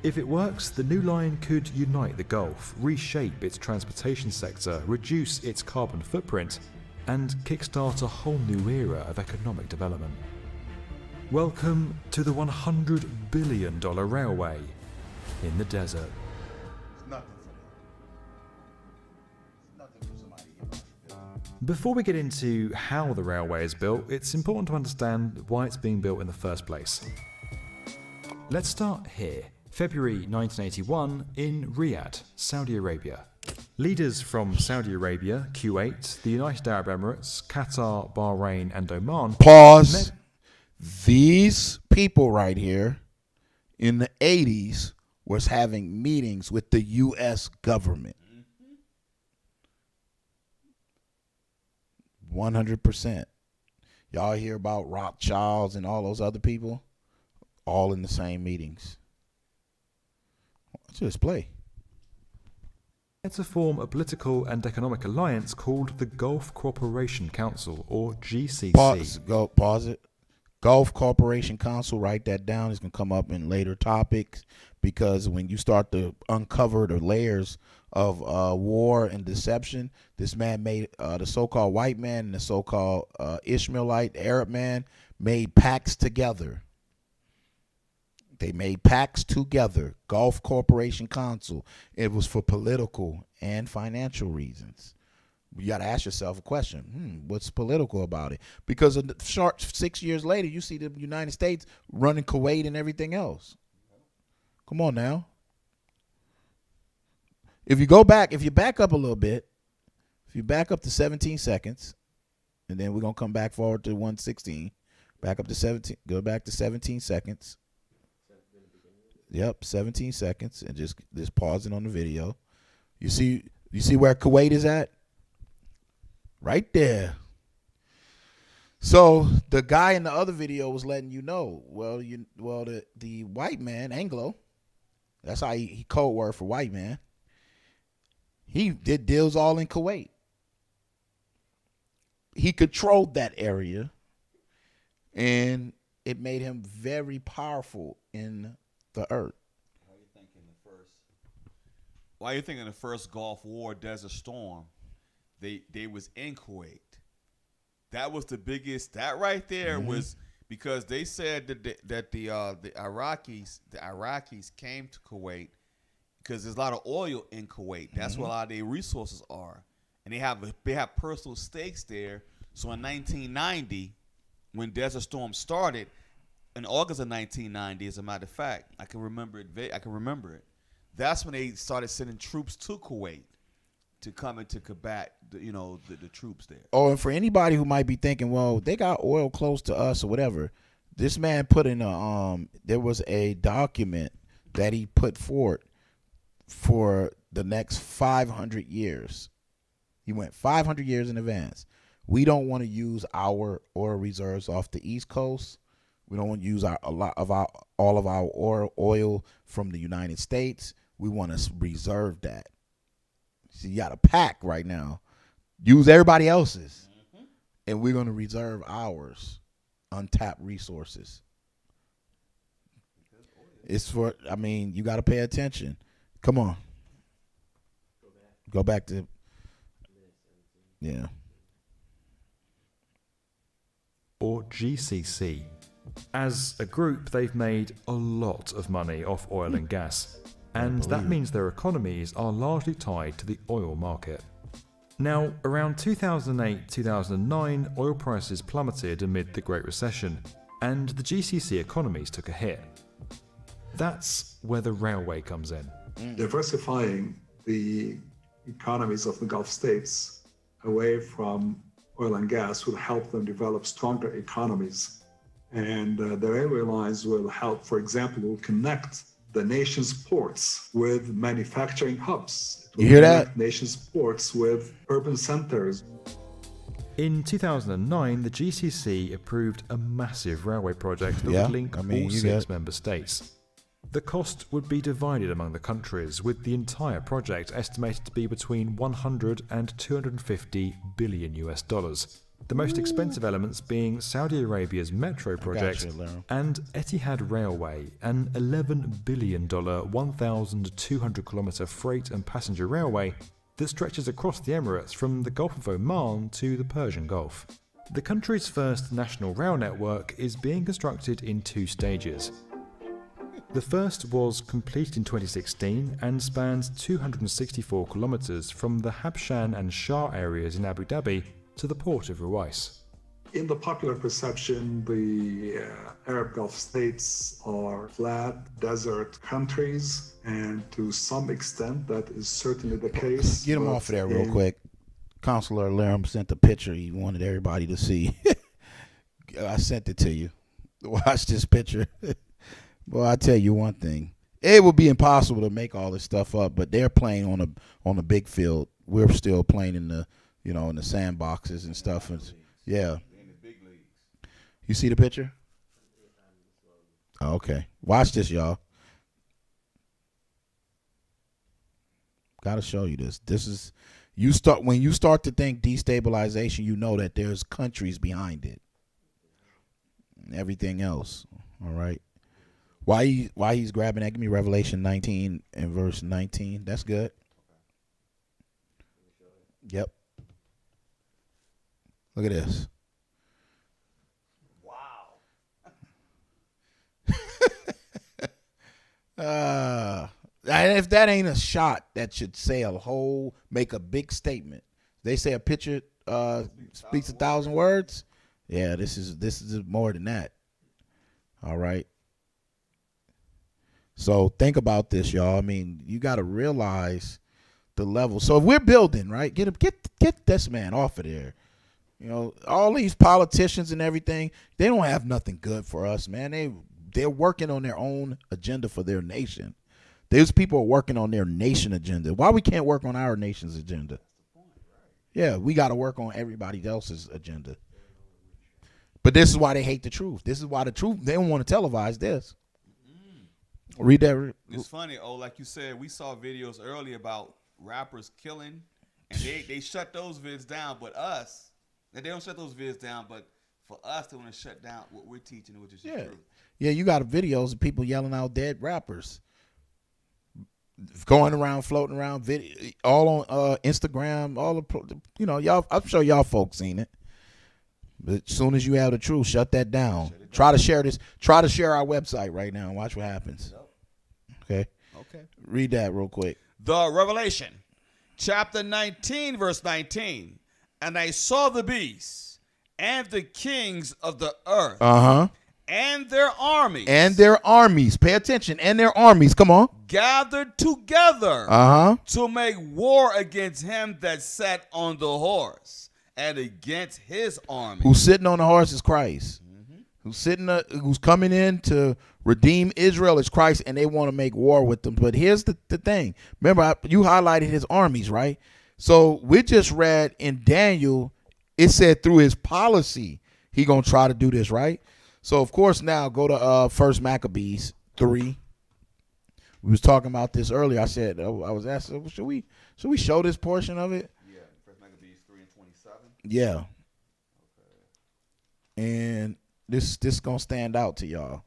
If it works, the new line could unite the Gulf, reshape its transportation sector, reduce its carbon footprint, and kickstart a whole new era of economic development. Welcome to the $100 billion railway in the desert. Before we get into how the railway is built, it's important to understand why it's being built in the first place. Let's start here. February 1981 in Riyadh, Saudi Arabia. Leaders from Saudi Arabia, Kuwait, the United Arab Emirates, Qatar, Bahrain, and Oman. Pause. These people right here in the 80s was having meetings with the U.S. government. 100%. Y'all hear about Rothschilds and all those other people? All in the same meetings. Just play. To form a political and economic alliance called the Gulf Cooperation Council, or GCC. Pause it. Gulf Cooperation Council, write that down. It's going to come up in later topics, because when you start to uncover the layers of war and deception, this man made, the so-called white man and the so-called Ishmaelite Arab man made pacts together. They made pacts together. Gulf Cooperation Council. It was for political and financial reasons. You got to ask yourself a question. What's political about it? Because of the short 6 years later, you see the United States running Kuwait and everything else. Come on now. If you back up a little bit, if you back up to 17 seconds, and then we're going to come back forward to 116, back up to 17, go back to 17 seconds. Yep, 17 seconds, and just pausing on the video. You see where Kuwait is at? Right there. So the guy in the other video was letting you know. The white man, Anglo, that's how he code word for white man. He did deals all in Kuwait. He controlled that area, and it made him very powerful in the earth. Why you thinking the first Gulf War, Desert Storm, they was in Kuwait. That was the biggest. That right there was because they said that the Iraqis came to Kuwait because there's a lot of oil in Kuwait. That's where a lot of their resources are, and they have personal stakes there. So in 1990, when Desert Storm started, in August of 1990, as a matter of fact, I can remember it. That's when they started sending troops to Kuwait to come in to combat the troops there. Oh, and for anybody who might be thinking, well, they got oil close to us or whatever, this man put in there was a document that he put forward for the next 500 years. He went 500 years in advance. We don't want to use our oil reserves off the East Coast. We don't want to use all of our oil from the United States. We want to reserve that. So you got a pact right now. Use everybody else's, and we're going to reserve ours, untapped resources. It's for. I mean, you got to pay attention. Come on. Go back to. Yeah. Or GCC. As a group, they've made a lot of money off oil and gas, and that means their economies are largely tied to the oil market. Now, around 2008-2009, oil prices plummeted amid the Great Recession, and the GCC economies took a hit. That's where the railway comes in. Diversifying the economies of the Gulf states away from oil and gas will help them develop stronger economies. And the railway lines will help, for example, will connect the nation's ports with manufacturing hubs. You hear that? Nation's ports with urban centers. In 2009, the GCC approved a massive railway project that would link all 6 member states. The cost would be divided among the countries, with the entire project estimated to be between 100 and 250 billion US dollars. the most expensive elements being Saudi Arabia's Metro project Larry. and Etihad Railway, an $11 billion 1,200-kilometer freight and passenger railway that stretches across the Emirates from the Gulf of Oman to the Persian Gulf. The country's first national rail network is being constructed in 2 stages. The first was completed in 2016 and spans 264 kilometers from the Habshan and Shah areas in Abu Dhabi to the port of Ruwais. In the popular perception, the Arab Gulf states are flat desert countries, and to some extent that is certainly the case. Get him but off of there real in- quick. Counselor Laram sent a picture he wanted everybody to see. I sent it to you. Watch this picture. Well, I tell you one thing. It would be impossible to make all this stuff up, but they're playing on a big field. We're still playing in the in the sandboxes and stuff. And, yeah. You see the picture? Oh, okay. Watch this, y'all. Gotta show you this. This is when you start to think destabilization, you know that there's countries behind it. And everything else. All right. Why he's grabbing that? Give me Revelation 19 and verse 19. That's good. Yep. Look at this. And if that ain't a shot that should make a big statement. They say a picture speaks 1,000 words. Yeah, this is more than that. All right. So think about this, y'all. I mean, you got to realize the level. So if we're building, right, get this man off of there. You know, all these politicians and everything, they don't have nothing good for us, man. They're working on their own agenda for their nation. Those people are working on their nation agenda. Why we can't work on our nation's agenda? Yeah, we got to work on everybody else's agenda. But this is why they hate the truth. This is why the truth, they don't want to televise this. Read that. It's funny, like you said, we saw videos earlier about rappers killing, and they shut those vids down. But us, they don't shut those vids down. But for us, they want to shut down what we're teaching, which is the truth. Yeah, you got videos of people yelling out dead rappers, going around, floating around, video, all on Instagram, y'all. I'm sure y'all folks seen it. But as soon as you have the truth, shut that down. Try to share this. Try to share our website right now and watch what happens. Okay. Read that real quick. The Revelation, chapter 19, verse 19. And I saw the beasts and the kings of the earth. And their armies. Pay attention. And their armies. Come on. Gathered together. To make war against him that sat on the horse and against his army. Who's sitting on the horse is Christ. Who's coming in to redeem Israel is Christ, and they want to make war with them. But here's the thing. Remember, you highlighted his armies, right? So we just read in Daniel, it said through his policy, he going to try to do this, right? So, of course, now go to 1 Maccabees 3. We was talking about this earlier. I said, I was asking, should we show this portion of it? Yeah, 1 Maccabees 3 and 27. Yeah. And this going to stand out to y'all.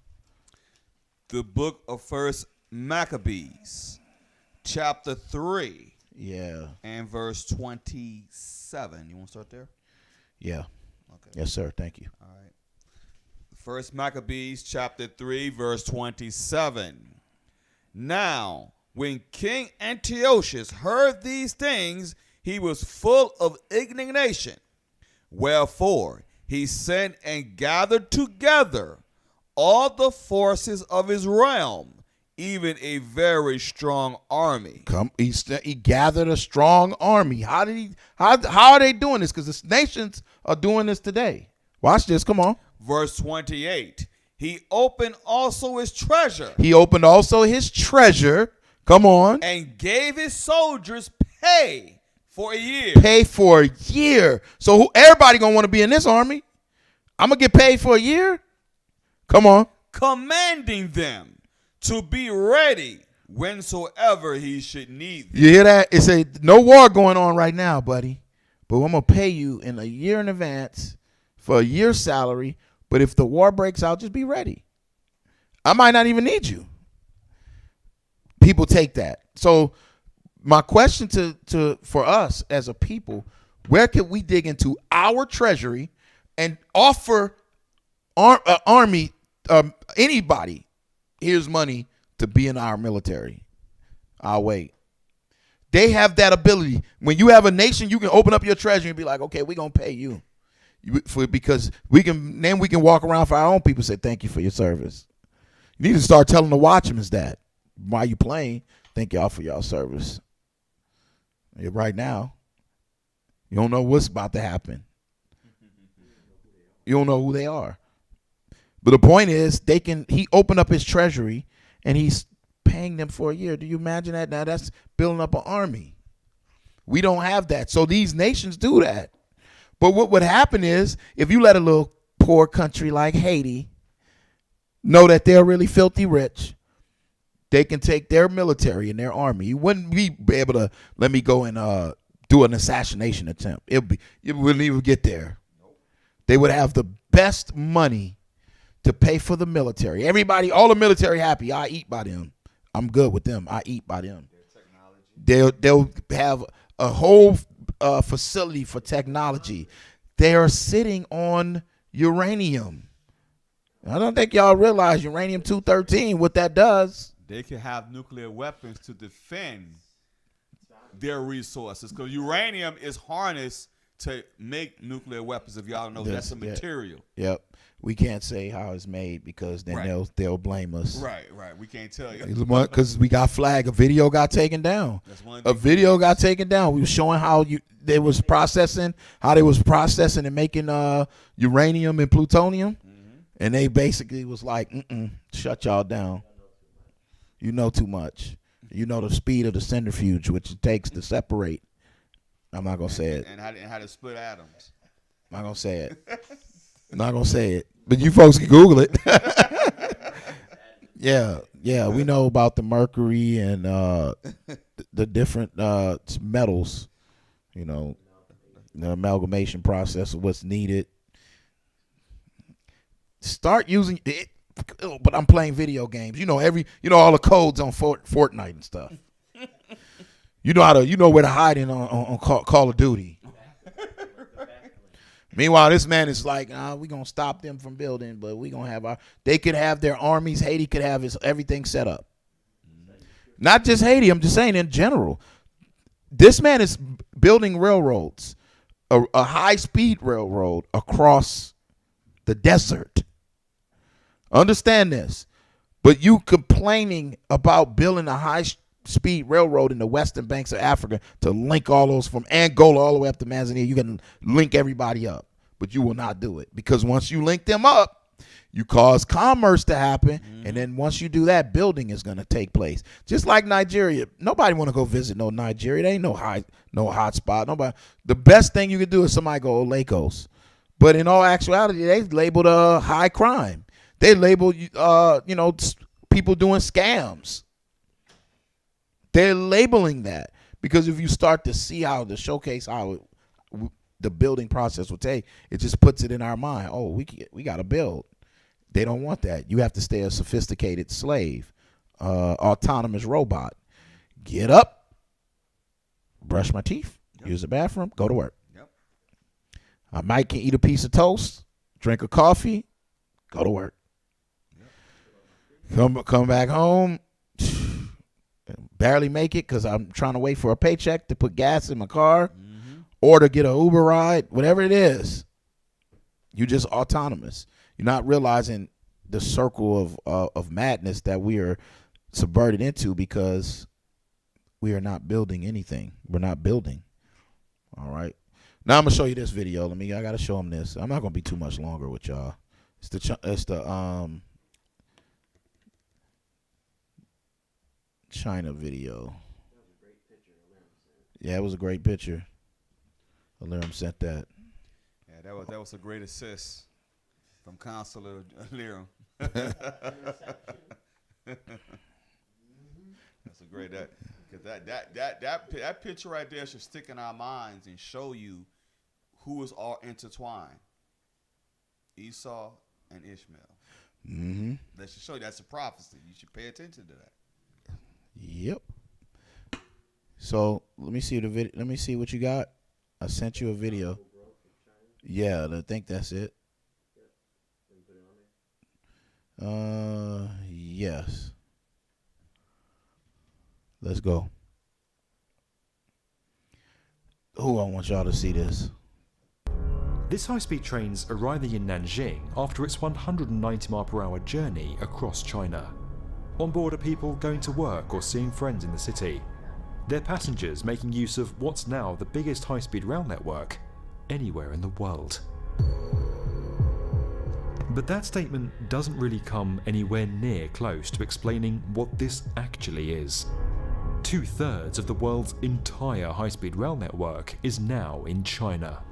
The book of 1 Maccabees, chapter 3. Yeah. And verse 27. You want to start there? Yeah. Okay. Yes, sir. Thank you. All right. 1 Maccabees chapter 3, verse 27. Now, when King Antiochus heard these things, he was full of indignation. Wherefore, he sent and gathered together all the forces of his realm, even a very strong army. He gathered a strong army. How are they doing this? Because the nations are doing this today. Watch this. Come on. Verse 28. He opened also his treasure. Come on. And gave his soldiers pay for a year. So everybody going to want to be in this army? I'm going to get paid for a year? Come on. Commanding them to be ready whensoever he should need them. You hear that? It's no war going on right now, buddy. but I'm gonna pay you in a year in advance for a year's salary. But if the war breaks out, just be ready. I might not even need you. People take that. So my question for us as a people, where can we dig into our treasury and offer army, anybody, here's money to be in our military? I'll wait. They have that ability. When you have a nation, you can open up your treasury and be like, okay, we're going to pay you. Because we can walk around for our own people and say, thank you for your service. You need to start telling the watchmen that. While you playing, thank y'all for y'all service. Right now, you don't know what's about to happen. You don't know who they are. But the point is, he opened up his treasury and he's paying them for a year. Do you imagine that? Now that's building up an army. We don't have that. So these nations do that. But what would happen is, if you let a little poor country like Haiti know that they're really filthy rich, they can take their military and their army. You wouldn't be able to let me go and do an assassination attempt. It wouldn't even get there. They would have the best money to pay for the military. Everybody, all the military happy. I eat by them. I'm good with them. I eat by them. They'll have a whole facility for technology. They are sitting on uranium. I don't think y'all realize uranium-213, what that does. They can have nuclear weapons to defend their resources, because uranium is harnessed to make nuclear weapons. If y'all know, that's a material. Yep. We can't say how it's made because then they'll blame us. Right. We can't tell you. Because we got flagged. A video got taken down. A video got taken down. We were showing how they was processing and making uranium and plutonium. Mm-hmm. And they basically was like, shut y'all down. You know too much. You know the speed of the centrifuge, which it takes to separate. I'm not going to say it. And how to split atoms. I'm not going to say it. I'm not going to say it. But you folks can Google it. Yeah, we know about the mercury and the different metals, the amalgamation process of what's needed. Start using it. But I'm playing video games. All the codes on Fortnite and stuff. You know where to hide in on Call of Duty. Meanwhile, this man is like, we're going to stop them from building, but we're going to have they could have their armies. Haiti could have everything set up. Not just Haiti, I'm just saying in general. This man is building railroads, a high-speed railroad across the desert. Understand this. But you complaining about building a high-speed railroad in the western banks of Africa to link all those from Angola all the way up to Tanzania. You can link everybody up, but you will not do it. Because once you link them up, you cause commerce to happen, and then once you do that, building is going to take place. Just like Nigeria. Nobody want to go visit no Nigeria. There ain't no hot spot. Nobody. The best thing you can do is somebody go to Lagos. But in all actuality, they labeled a high crime. They label, people doing scams. They're labeling that because if you start to see how the showcase how the building process will take, it just puts it in our mind. Oh, we got to build. They don't want that. You have to stay a sophisticated slave, autonomous robot. Get up, brush my teeth, use the bathroom, go to work. Yep. I might can eat a piece of toast, drink a coffee, go to work. Come back home, barely make it because I'm trying to wait for a paycheck to put gas in my car or to get an Uber ride, whatever it is. You're just autonomous. You're not realizing the circle of madness that we are subverted into because we are not building anything. We're not building. All right. Now I'm gonna show you this video. I gotta show them this. I'm not gonna be too much longer with y'all. It's the China video. Yeah, it was a great picture. Aliram sent that. Yeah, that was a great assist from Counselor Aliram. That's a great that picture right there should stick in our minds and show you who is all intertwined? Esau and Ishmael. Mm-hmm. That should show you that's a prophecy. You should pay attention to that. Yep. So let me see the video. Let me see what you got. I sent you a video. Yeah, I think that's it. Yes. Let's go. Oh, I want y'all to see this. This high-speed train's arriving in Nanjing after its 190-mile-per-hour journey across China. On board are people going to work or seeing friends in the city. Their passengers making use of what's now the biggest high-speed rail network anywhere in the world. But that statement doesn't really come anywhere near close to explaining what this actually is. 2/3 of the world's entire high-speed rail network is now in China.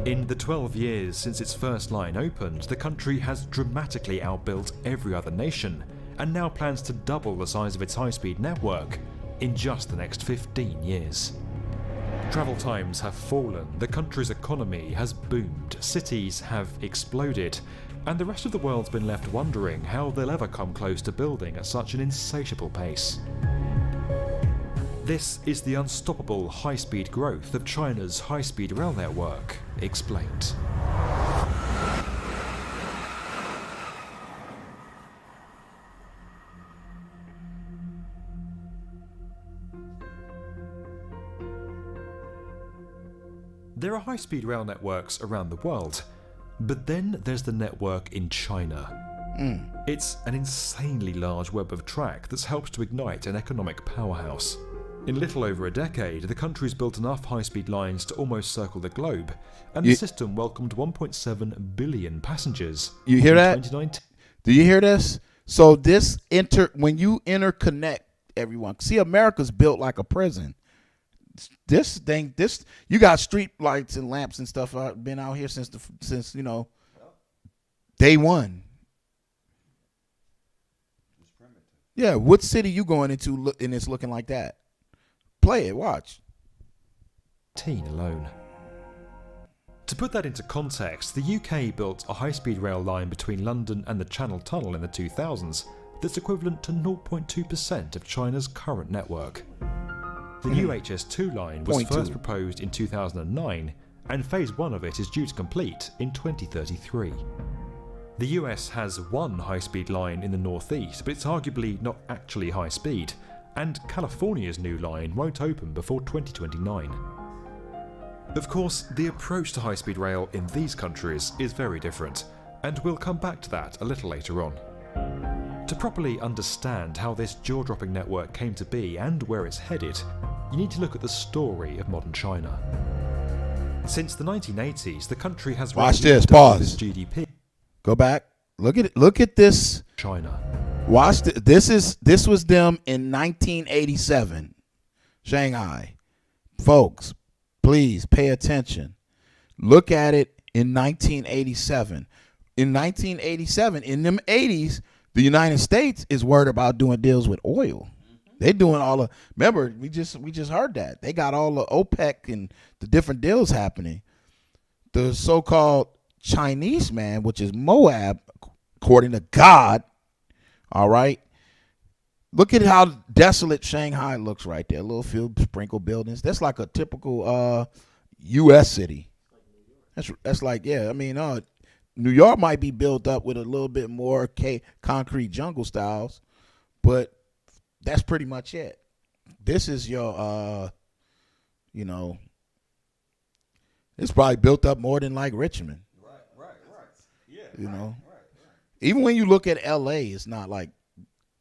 In the 12 years since its first line opened, the country has dramatically outbuilt every other nation and now plans to double the size of its high-speed network in just the next 15 years. Travel times have fallen, the country's economy has boomed, cities have exploded, and the rest of the world's been left wondering how they'll ever come close to building at such an insatiable pace. This is the unstoppable high-speed growth of China's high-speed rail network, explained. There are high-speed rail networks around the world, but then there's the network in China. It's an insanely large web of track that's helped to ignite an economic powerhouse. In little over a decade, the country's built enough high-speed lines to almost circle the globe, and the system welcomed 1.7 billion passengers. You hear that? 2019. Do you hear this? So this when you interconnect everyone, see, America's built like a prison. This thing, you got street lights and lamps and stuff been out here since day one. Yeah, what city you going into and it's looking like that? Play it, watch. Alone. To put that into context, the UK built a high-speed rail line between London and the Channel Tunnel in the 2000s that's equivalent to 0.2% of China's current network. The new HS2 line was first proposed in 2009, and phase 1 of it is due to complete in 2033. The US has one high-speed line in the northeast, but it's arguably not actually high speed, and California's new line won't open before 2029. Of course, the approach to high-speed rail in these countries is very different, and we'll come back to that a little later on. To properly understand how this jaw-dropping network came to be and where it's headed, you need to look at the story of modern China. Since the 1980s, the country has Watch rapidly this, doubled pause. its GDP. Go back. Look at it. Look at this. China. Watch this was them in 1987. Shanghai. Folks, please pay attention. Look at it in 1987. In 1987, in them 80s, the United States is worried about doing deals with oil. They doing all the, remember, we just heard that. They got all the OPEC and the different deals happening. The so-called Chinese man, which is Moab, according to God, all right? Look at how desolate Shanghai looks right there. A little few sprinkled buildings. That's like a typical U.S. city. That's like, yeah, I mean, New York might be built up with a little bit more concrete jungle styles, but that's pretty much it. This is your, it's probably built up more than like Richmond. Right. Yeah. Right. Even when you look at L.A., it's not like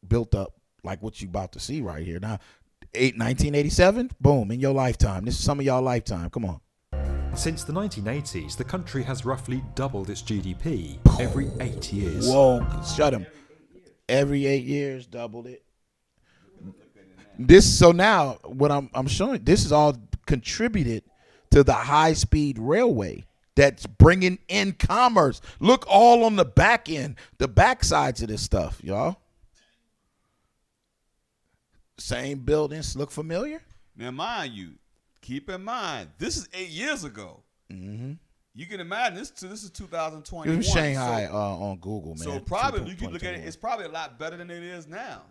built up like what you about to see right here. Now, 1987, boom, in your lifetime. This is some of y'all lifetime. Come on. Since the 1980s, the country has roughly doubled its GDP every 8 years. Whoa, shut him. Every 8 years, doubled it. So now what I'm showing, this is all contributed to the high-speed railway that's bringing in commerce. Look all on the back end, the back sides of this stuff, y'all. Same buildings look familiar? Now, mind you, keep in mind, this is 8 years ago. Mm-hmm. You can imagine this is 2021. Give me Shanghai on Google, man. So probably you can look at it. 2021. It's probably a lot better than it is now.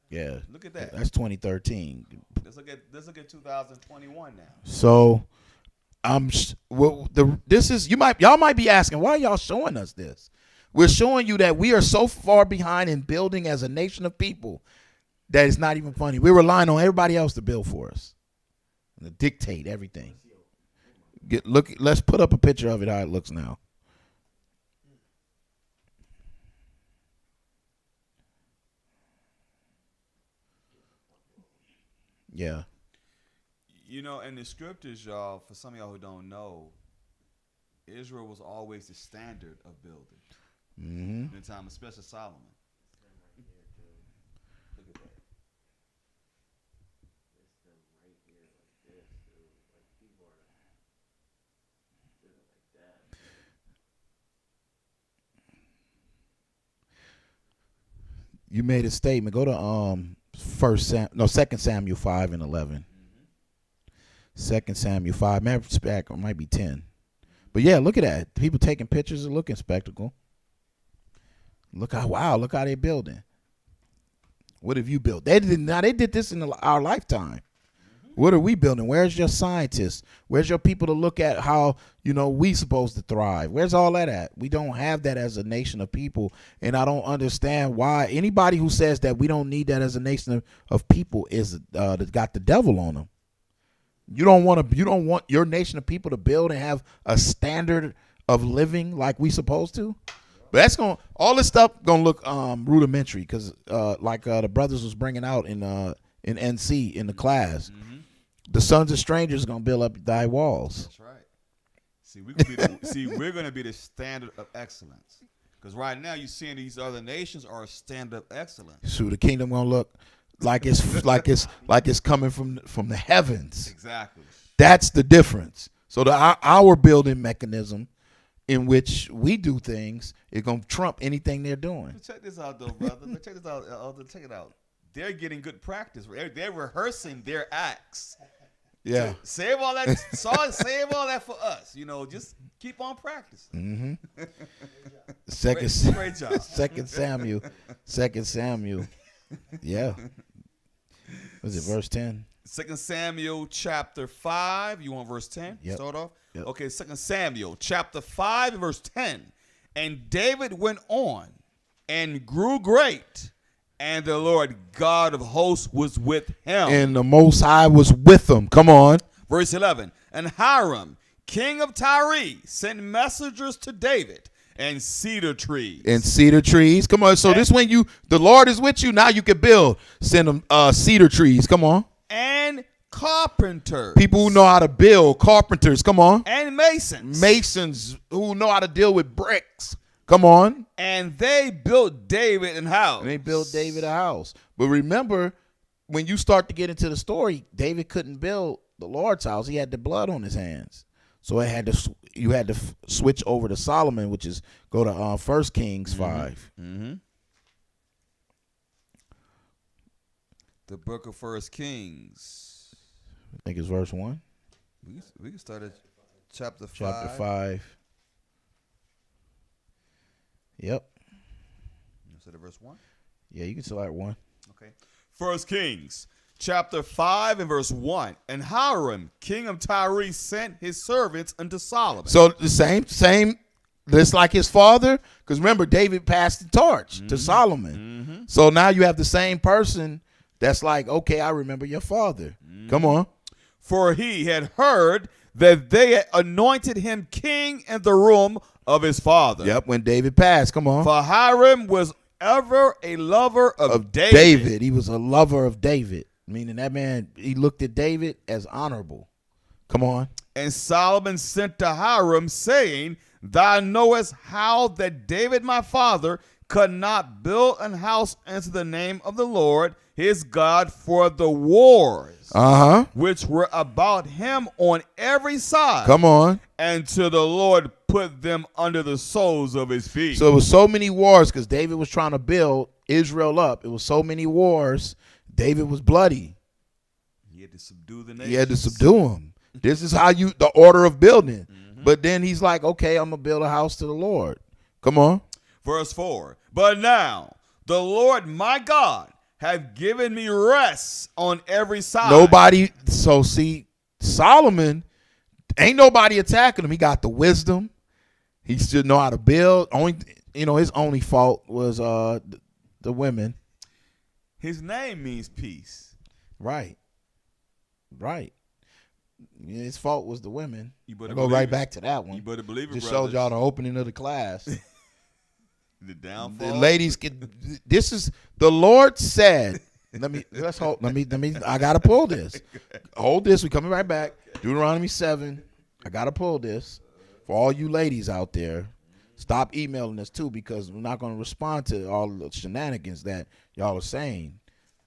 Yeah. Look at that. That's 2013. Let's look at 2021 now. So y'all might be asking, why are y'all showing us this? We're showing you that we are so far behind in building as a nation of people that it's not even funny. We're relying on everybody else to build for us, to dictate everything. Let's put up a picture of it how it looks now. Yeah. You know, in the scriptures, y'all, for some of y'all who don't know, Israel was always the standard of building. Mm-hmm. In the time, especially Solomon. Look at that. You made a statement. Go to 2 Samuel 5 and 11. 2 Samuel 5. Matter of fact, it might be 10. But yeah, look at that. People taking pictures and looking spectacle. Look how they're building. What have you built? They did this in our lifetime. What are we building? Where's your scientists? Where's your people to look at how, we supposed to thrive? Where's all that at? We don't have that as a nation of people. And I don't understand why anybody who says that we don't need that as a nation of people is got the devil on them. You don't want your nation of people to build and have a standard of living like we supposed to. But all this stuff gonna look rudimentary because the brothers was bringing out in NC in the class. Mm-hmm. The sons of strangers gonna build up thy walls. That's right. We're gonna be the standard of excellence. Because right now you're seeing these other nations are a standard of excellence. So the kingdom gonna look like it's coming from the heavens. Exactly. That's the difference. So our building mechanism in which we do things is gonna trump anything they're doing. Check this out, though, brother. Check this out, Elder. Check it out. They're getting good practice. They're rehearsing their acts. Yeah. Save all that. Save all that for us. Just keep on practicing. Mm-hmm. Great job. 2 Samuel. Yeah. Was it verse 10? 2 Samuel chapter 5. You want verse 10? Yep. Start off? Yep. Okay, 2 Samuel chapter 5 verse 10. And David went on and grew great, and the Lord God of hosts was with him. And the Most High was with him. Come on. Verse 11. And Hiram, king of Tyre, sent messengers to David and cedar trees. Come on. So this when the Lord is with you, now you can build. Send them cedar trees. Come on. And carpenters. People who know how to build. Carpenters. Come on. And masons. Masons who know how to deal with bricks. Come on. And they built David a house. But remember, when you start to get into the story, David couldn't build the Lord's house. He had the blood on his hands. So you had to switch over to Solomon, which is go to 1 Kings 5. Mm-hmm. The book of 1 Kings. I think it's verse 1. We can start at chapter 5. Chapter 5. Yep. You said verse 1? Yeah, you can select 1. Okay. 1 Kings chapter 5 and verse 1. And Hiram, king of Tyre, sent his servants unto Solomon. So the same, just like his father, because remember, David passed the torch to Solomon. Mm-hmm. So now you have the same person that's like, okay, I remember your father. Mm-hmm. Come on. For he had heard that they had anointed him king in the room of his father. Yep, when David passed. Come on. For Hiram was ever a lover of David. He was a lover of David, meaning that man, he looked at David as honorable. Come on. And Solomon sent to Hiram, saying, Thou knowest how that David my father could not build an house unto the name of the Lord his God for the wars which were about him on every side. Come on. And to the Lord put them under the soles of his feet. So it was so many wars because David was trying to build Israel up. It was so many wars. David was bloody. He had to subdue the nations. He had to subdue them. This is how the order of building. But then he's like, okay, I'm going to build a house to the Lord. Come on. Verse 4. But now the Lord my God have given me rest on every side. Nobody. So see, Solomon, ain't nobody attacking him. He got the wisdom. He should know how to build. His only fault was the women. His name means peace. Right. His fault was the women. You better go right back to that one. You better believe it, Just brothers. showed y'all the opening of the class. The downfall. The ladies this is the Lord said. Let's hold. I gotta pull this. Hold this. We coming right back. Deuteronomy 7. I gotta pull this for all you ladies out there. Stop emailing us too, because we're not gonna respond to all the shenanigans that y'all are saying.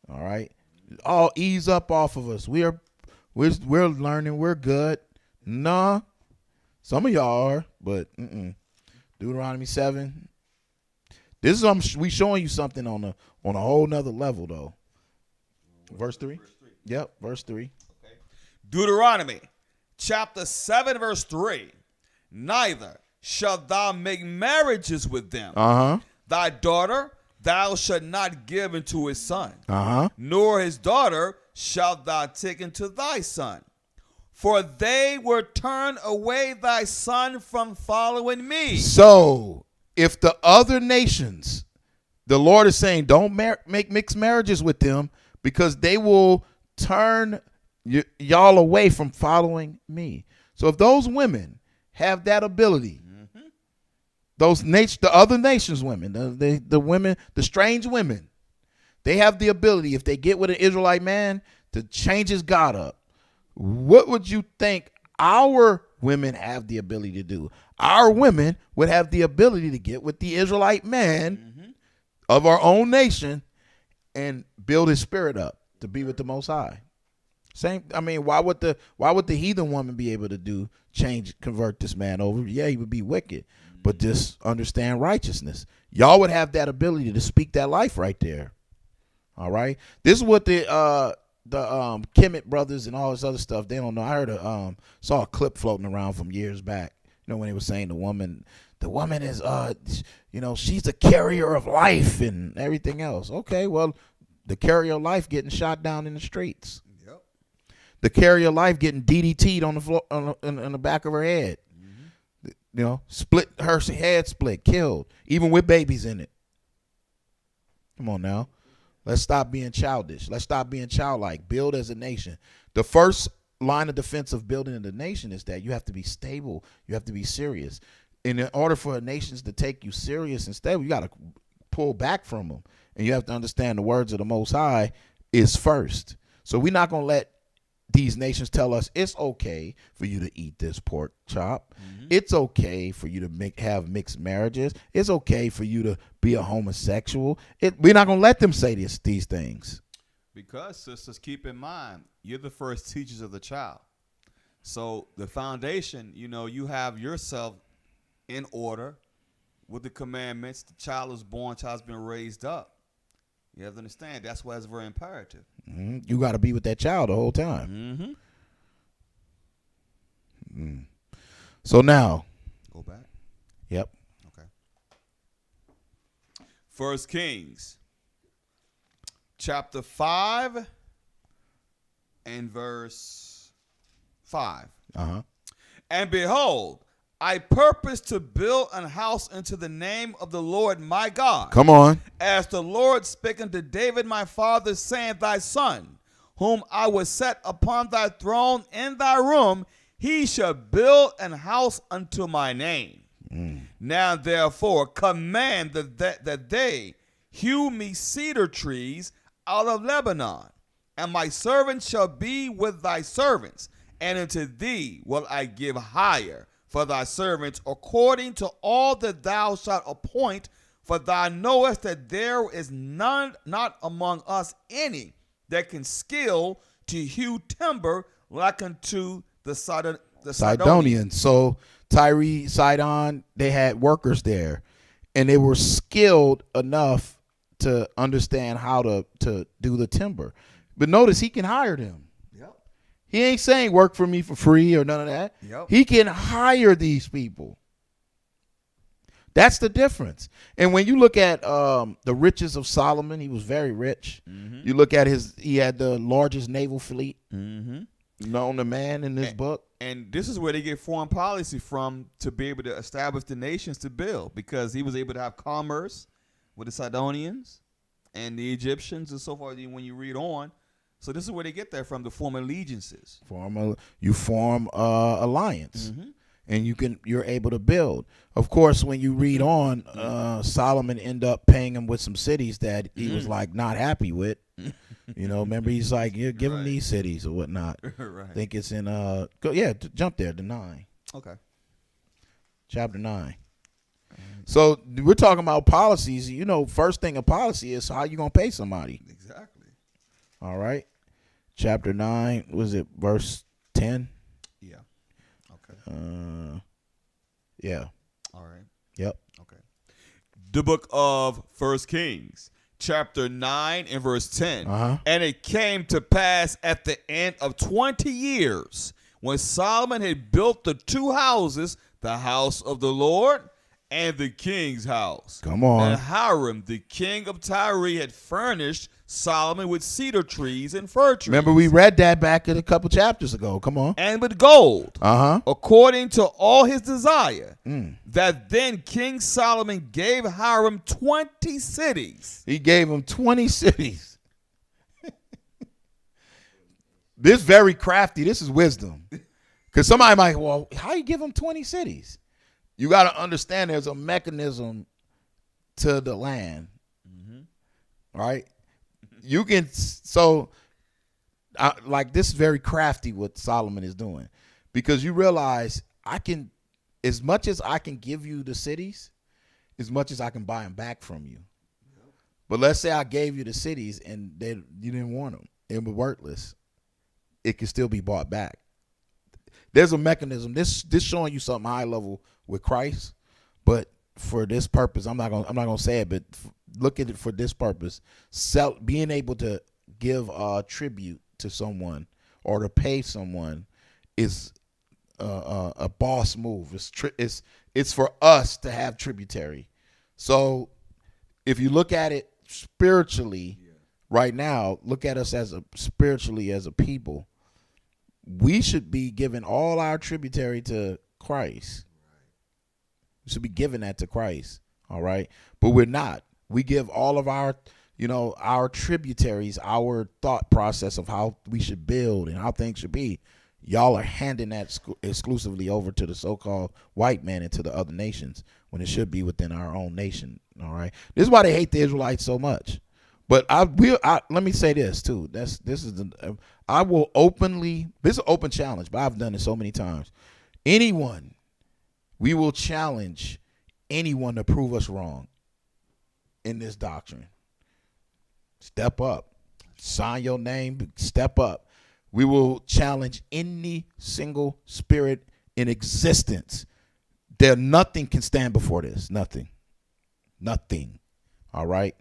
All right. All ease up off of us. We're learning. We're good. Nah. Some of y'all are, but Deuteronomy 7. This is we showing you something on a whole nother level though. Verse 3. Yep, verse 3. Okay. Deuteronomy chapter 7 verse 3. Neither shalt thou make marriages with them. Thy daughter thou shalt not give unto his son. Nor his daughter shalt thou take into thy son. For they will turn away thy son from following me. So if the other nations, the Lord is saying, don't make mixed marriages with them, because they will turn y'all away from following me. So if those women have that ability, the other nations' women, the women, the strange women, they have the ability, if they get with an Israelite man, to change his God up. What would you think our women have the ability to do? Our women would have the ability to get with the Israelite man of our own nation and build his spirit up to be with the Most High. Same. I mean, why would the heathen woman be able to convert this man over? Yeah, he would be wicked, but just understand righteousness. Y'all would have that ability to speak that life right there. All right. This is what the Kemet brothers and all this other stuff, they don't know. I heard saw a clip floating around from years back. You know, when they were saying the woman is she's the carrier of life and everything else. Okay, well, the carrier of life getting shot down in the streets. Yep. The carrier of life getting DDT'd on the floor on the back of her head. Split her head, killed, even with babies in it. Come on now. Let's stop being childish. Let's stop being childlike. Build as a nation. The first line of defense of building the nation is that you have to be stable. You have to be serious. And in order for nations to take you serious and stable, you got to pull back from them. And you have to understand the words of the Most High is first. So we're not going to let these nations tell us it's okay for you to eat this pork chop. It's okay for you to have mixed marriages. It's okay for you to be a homosexual. We're not going to let them say these things. Because, sisters, keep in mind, you're the first teachers of the child. So the foundation, you have yourself in order with the commandments. The child is born, child's been raised up. You have to understand, that's why it's very imperative. You got to be with that child the whole time. So now. Go back. Yep. Okay. 1 Kings chapter 5 and verse 5. And behold, I purpose to build an house unto the name of the Lord my God. Come on. As the Lord spake unto David my father, saying, thy son, whom I will set upon thy throne in thy room, he shall build an house unto my name. Now therefore command that they hew me cedar trees out of Lebanon, and my servants shall be with thy servants, and unto thee will I give hire for thy servants, according to all that thou shalt appoint. For thou knowest that there is not among us any that can skill to hew timber like unto the Sidonians. So Tyre, Sidon, they had workers there, and they were skilled enough to understand how to do the timber. But notice he can hire them. Yeah. He ain't saying work for me for free or none of that. Yep. He can hire these people. That's the difference. And when you look at the riches of Solomon, he was very rich. You look at he had the largest naval fleet known to man in this book. And this is where they get foreign policy from to be able to establish the nations to build, because he was able to have commerce with the Sidonians and the Egyptians and so forth when you read on. So this is where they get that from, to form allegiances. You form alliance. And you're able to build. Of course, when you read on, Solomon ended up paying him with some cities that he was like not happy with. Remember he's like, yeah, give him these cities or whatnot. Right. I think it's in jump there to 9. Okay. Chapter 9. So we're talking about policies. First thing a policy is how you gonna pay somebody. Exactly. All right. Chapter 9, was it verse 10? Yeah. Okay. Yeah. All right. Yep. Okay. The book of First Kings, chapter 9 and verse 10. And it came to pass at the end of 20 years, when Solomon had built the 2 houses, the house of the Lord and the king's house. Come on. And Hiram, the king of Tyre, had furnished Solomon with cedar trees and fir trees. Remember, we read that back in a couple chapters ago. Come on. And with gold, according to all his desire, Mm. that then King Solomon gave Hiram 20 cities. He gave him 20 cities. This very crafty. This is wisdom. Because somebody might, well, how you give him 20 cities? You got to understand there's a mechanism to the land. Right? You can, this is very crafty what Solomon is doing. Because you realize as much as I can give you the cities, as much as I can buy them back from you. But let's say I gave you the cities and you didn't want them. It was worthless. It can still be bought back. There's a mechanism. This showing you something high level with Christ, but for this purpose, I'm not gonna say it, but look at it for this purpose. Being able to give tribute to someone or to pay someone is a boss move. It's for us to have tributary. So if you look at it spiritually, right now, look at us spiritually as a people. We should be giving all our tributary to Christ. We should be giving that to Christ. All right. But we're not. We give all of our tributaries, our thought process of how we should build and how things should be. Y'all are handing that exclusively over to the so-called white man and to the other nations when it should be within our own nation. All right. This is why they hate the Israelites so much. But let me say this too. I will openly. This is an open challenge, but I've done it so many times. We will challenge anyone to prove us wrong in this doctrine. Step up, sign your name. Step up. We will challenge any single spirit in existence. Nothing can stand before this. Nothing. All right.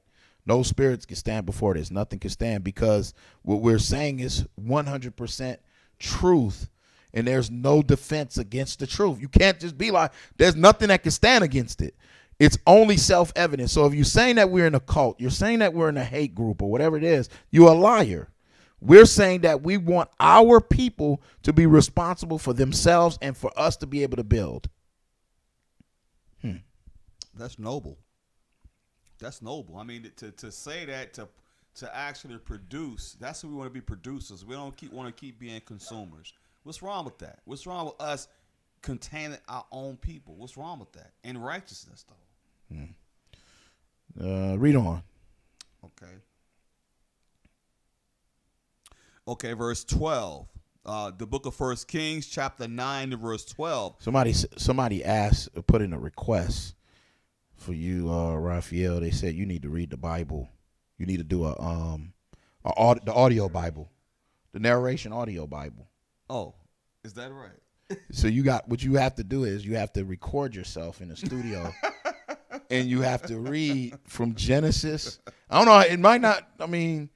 No spirits can stand before this. Nothing can stand, because what we're saying is 100% truth, and there's no defense against the truth. You can't just be like, there's nothing that can stand against it. It's only self-evident. So if you're saying that we're in a cult, you're saying that we're in a hate group or whatever it is, you're a liar. We're saying that we want our people to be responsible for themselves and for us to be able to build. That's noble. That's noble. I mean, to say that, to actually produce, that's what we want to be, producers. We don't want to keep being consumers. What's wrong with that? What's wrong with us containing our own people? What's wrong with that? In righteousness, though. Read on. Okay, verse 12. The book of First Kings, chapter 9 to verse 12. Somebody asked, put in a request for you, Raphael. They said you need to read the Bible. You need to do the audio Bible, the narration audio Bible. Oh, is that right? So what you have to do is you have to record yourself in the studio, and you have to read from Genesis. I don't know. It might not. I mean,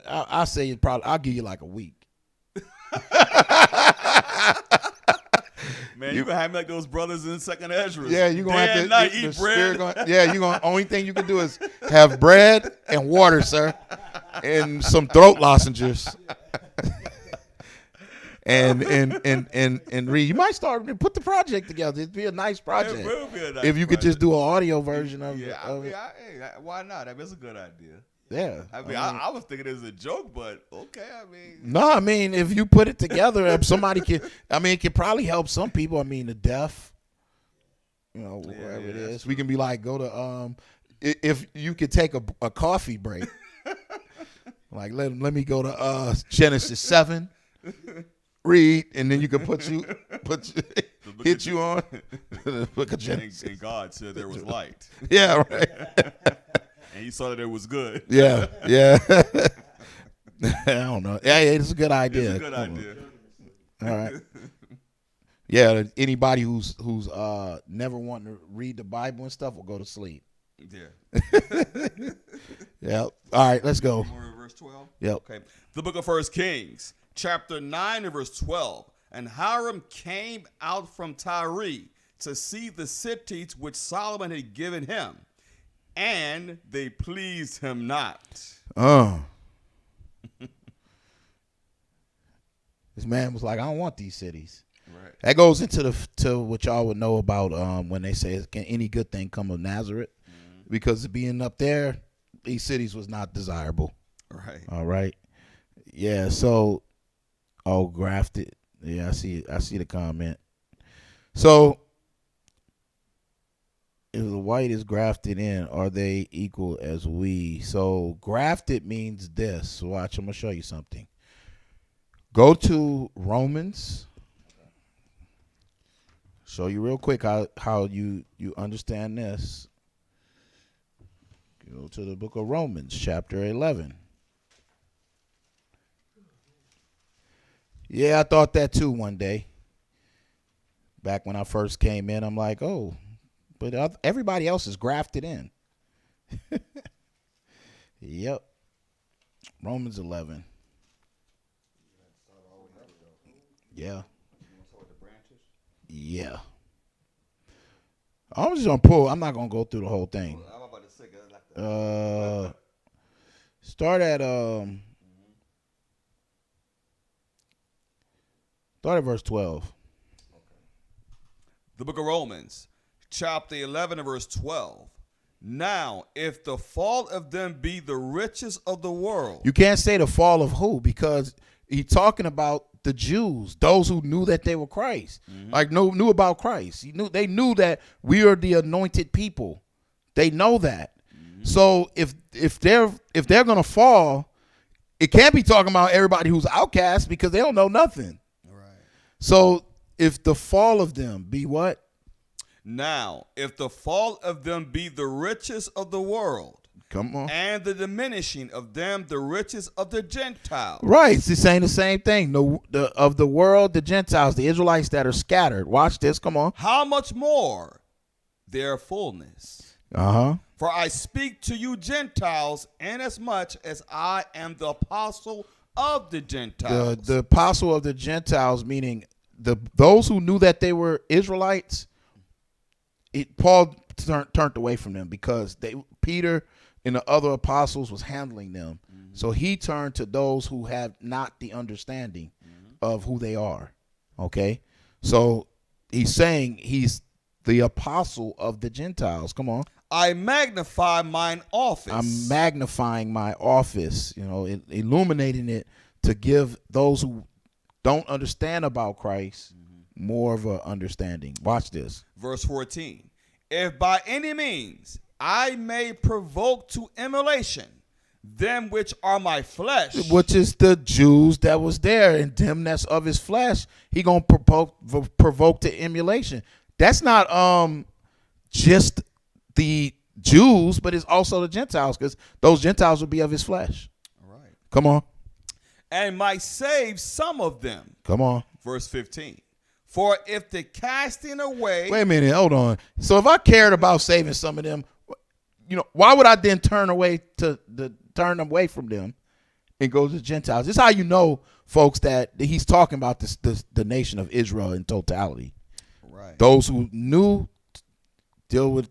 I say it probably. I'll give you like a week. Man, you gonna have me like those brothers in Second Ezra. Yeah, you're gonna Day have to and night, the eat spirit bread. yeah, you're gonna only thing you can do is have bread and water, sir. And some throat lozenges. and read. You might start to put the project together. It'd be a nice project. It will be a nice if you could just project. do an audio version of it. Yeah, I mean, why not? I mean, it's a good idea. Yeah. I mean, I was thinking it was a joke, but okay. I mean, No, I mean, if you put it together, if somebody can, I mean, it could probably help some people. I mean, the deaf, wherever it is. We can be like, go to, if you could take a coffee break, like let me go to Genesis 7, read, and then you can hit you on the book of Genesis. and God said there was light, Yeah, right. and He saw that it was good. Yeah. I don't know. Yeah, it's a good idea. It's a good idea. All right. Yeah, anybody who's never wanting to read the Bible and stuff will go to sleep. Yeah. Yeah. All right, let's go. We're in verse 12. Yep. Okay. The book of 1 Kings, chapter 9 and verse 12. And Hiram came out from Tyre to see the cities which Solomon had given him, and they pleased him not. This man was like, I don't want these cities. Right. That goes into to what y'all would know about when they say, can any good thing come of Nazareth? Mm-hmm. Because being up there, these cities was not desirable. Right. All right. Yeah. So, grafted. Yeah, I see the comment. So, if the white is grafted in, are they equal as we? So, grafted means this. Watch, I'm gonna show you something. Go to Romans. Show you real quick how you understand this. Go to the book of Romans, chapter 11. Yeah, I thought that too one day. Back when I first came in, I'm like, but everybody else is grafted in. Yep. Romans 11. Yeah. Yeah. I'm just going to pull. I'm not going to go through the whole thing. I'm about to say, Start at verse 12. the book of Romans, chapter 11 and verse 12. Now, if the fall of them be the riches of the world. You can't say the fall of who, because he's talking about the Jews, those who knew that they were Christ, like knew about Christ. They knew that we are the anointed people. They know that. So if they're gonna fall, it can't be talking about everybody who's outcast, because they don't know nothing. Right. So if the fall of them be what? Now, if the fall of them be the riches of the world, Come on. and the diminishing of them the riches of the Gentiles. Right. It's saying the same thing. Of the world, the Gentiles, the Israelites that are scattered. Watch this. Come on. How much more their fullness? For I speak to you Gentiles, inasmuch as I am the apostle of the Gentiles. The apostle of the Gentiles, meaning those who knew that they were Israelites. Paul turned away from them because Peter and the other apostles was handling them. So he turned to those who have not the understanding of who they are. Okay. So he's saying he's the apostle of the Gentiles. Come on. I magnify mine office. I'm magnifying my office, illuminating it to give those who don't understand about Christ more of a understanding. Watch this. Verse 14. If by any means I may provoke to emulation them which are my flesh. Which is the Jews that was there, and them that's of his flesh, he gonna provoke to emulation. That's not just the Jews, but it's also the Gentiles, because those Gentiles will be of his flesh. All right. Come on. And might save some of them. Come on. Verse 15. For if the casting away. Wait a minute, hold on. So if I cared about saving some of them, why would I then turn away from them and go to the Gentiles? This is how you know folks that he's talking about the nation of Israel in totality. Right. Those who knew, let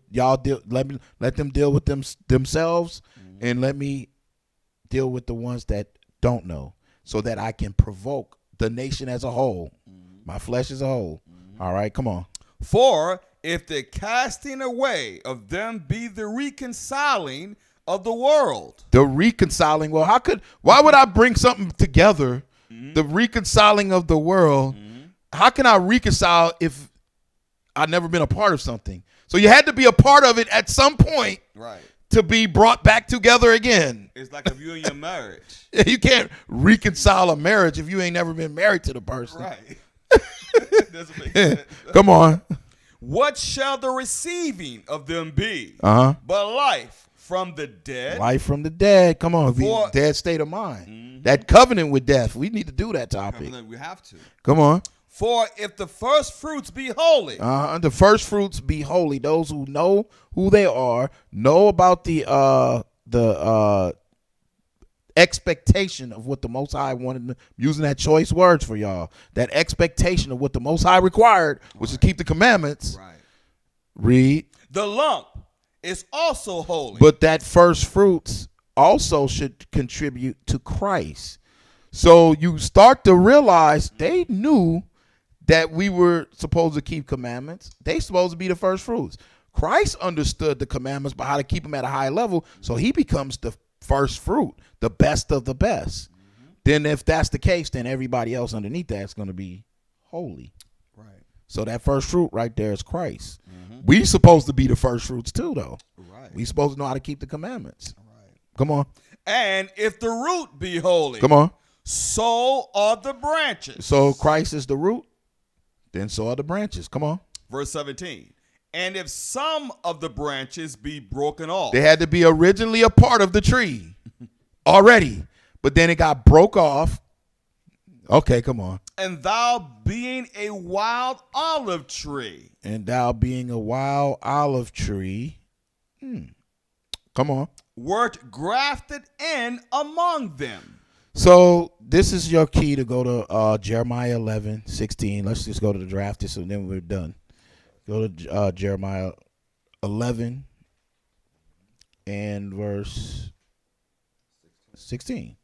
them deal with themselves, and let me deal with the ones that don't know, so that I can provoke the nation as a whole, my flesh as a whole. All right, come on. For if the casting away of them be the reconciling of the world. The reconciling. Well, why would I bring something together? The reconciling of the world. How can I reconcile if I've never been a part of something? So you had to be a part of it at some point, Right. to be brought back together again. It's like if you're in your marriage. You can't reconcile a marriage if you ain't never been married to the person. Right. Doesn't make sense. Come on. What shall the receiving of them be? Uh-huh. But life from the dead. Life from the dead. Come on. For- Dead state of mind. That covenant with death. We need to do that topic. We have to. Come on. For if the first fruits be holy. The first fruits be holy. Those who know who they are, know about the expectation of what the Most High wanted, using that choice words for y'all. That expectation of what the Most High required, which is keep the commandments. Right. Read. The lump is also holy. But that first fruits also should contribute to Christ. So you start to realize they knew that we were supposed to keep commandments. They supposed to be the first fruits. Christ understood the commandments, but how to keep them at a high level. So he becomes the first fruit, the best of the best. Then if that's the case, then everybody else underneath that is going to be holy. Right. So that first fruit right there is Christ. We supposed to be the first fruits too, though. Right. We supposed to know how to keep the commandments. Right. Come on. And if the root be holy. Come on. So are the branches. So Christ is the root, then so are the branches. Come on. Verse 17. And if some of the branches be broken off. They had to be originally a part of the tree already, but then it got broke off. Okay, come on. And thou being a wild olive tree. And thou being a wild olive tree. Come on. Wert grafted in among them. So this is your key to go to Jeremiah 11:16. Let's just go to the draft this, and then we're done. Go to Jeremiah 11 and verse 16.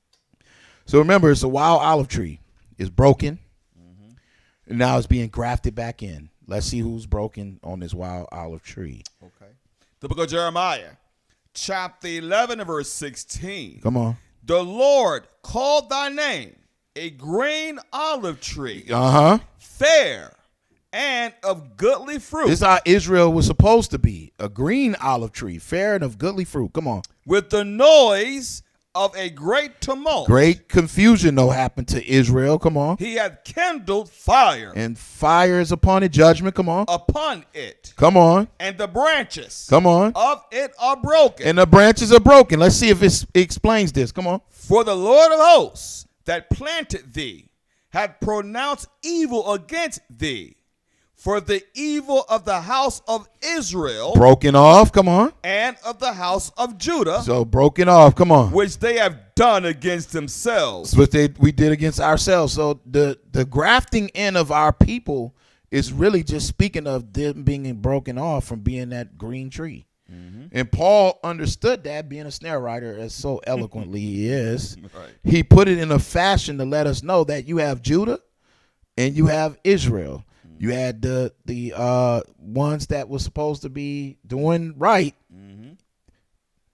So remember, it's a wild olive tree. It's broken, and now it's being grafted back in. Let's see who's broken on this wild olive tree. Okay. The book of Jeremiah, chapter 11 and verse 16. Come on. The Lord called thy name a green olive tree, fair and of goodly fruit. This is how Israel was supposed to be. A green olive tree, fair and of goodly fruit. Come on. With the noise of a great tumult. Great confusion, though, happened to Israel. Come on. He had kindled fire. And fire is upon it, judgment. Come on. Upon it. Come on. And the branches. Come on. Of it are broken. And the branches are broken. Let's see if it explains this. Come on. For the Lord of hosts that planted thee had pronounced evil against thee. For the evil of the house of Israel. Broken off. Come on. And of the house of Judah. So broken off. Come on. Which they have done against themselves. What we did against ourselves. So the grafting in of our people is really just speaking of them being broken off from being that green tree. And Paul understood that, being a snare writer, as so eloquently he is. Right. He put it in a fashion to let us know that you have Judah and you have Israel. You had the ones that were supposed to be doing right,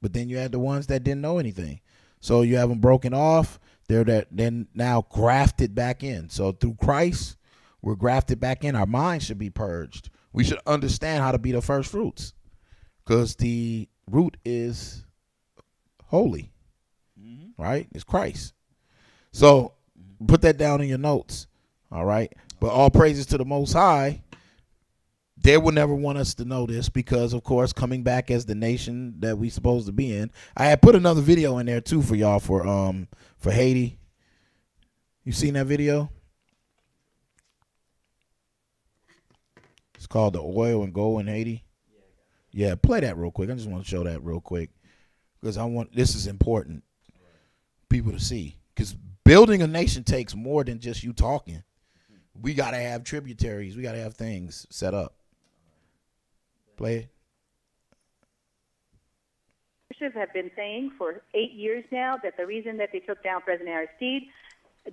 but then you had the ones that didn't know anything. So you have them broken off. They're then now grafted back in. So through Christ, we're grafted back in. Our minds should be purged. We should understand how to be the first fruits, because the root is holy, right? It's Christ. So put that down in your notes, all right? But all praises to the Most High. They will never want us to know this because, of course, coming back as the nation that we supposed to be in. I had put another video in there too for y'all for Haiti. You seen that video? It's called The Oil and Gold in Haiti. Yeah, play that real quick. I just want to show that real quick because this is important people to see, because building a nation takes more than just you talking. We got to have tributaries. We got to have things set up. Play it. Have been saying for 8 years now that the reason that they took down President Aristide,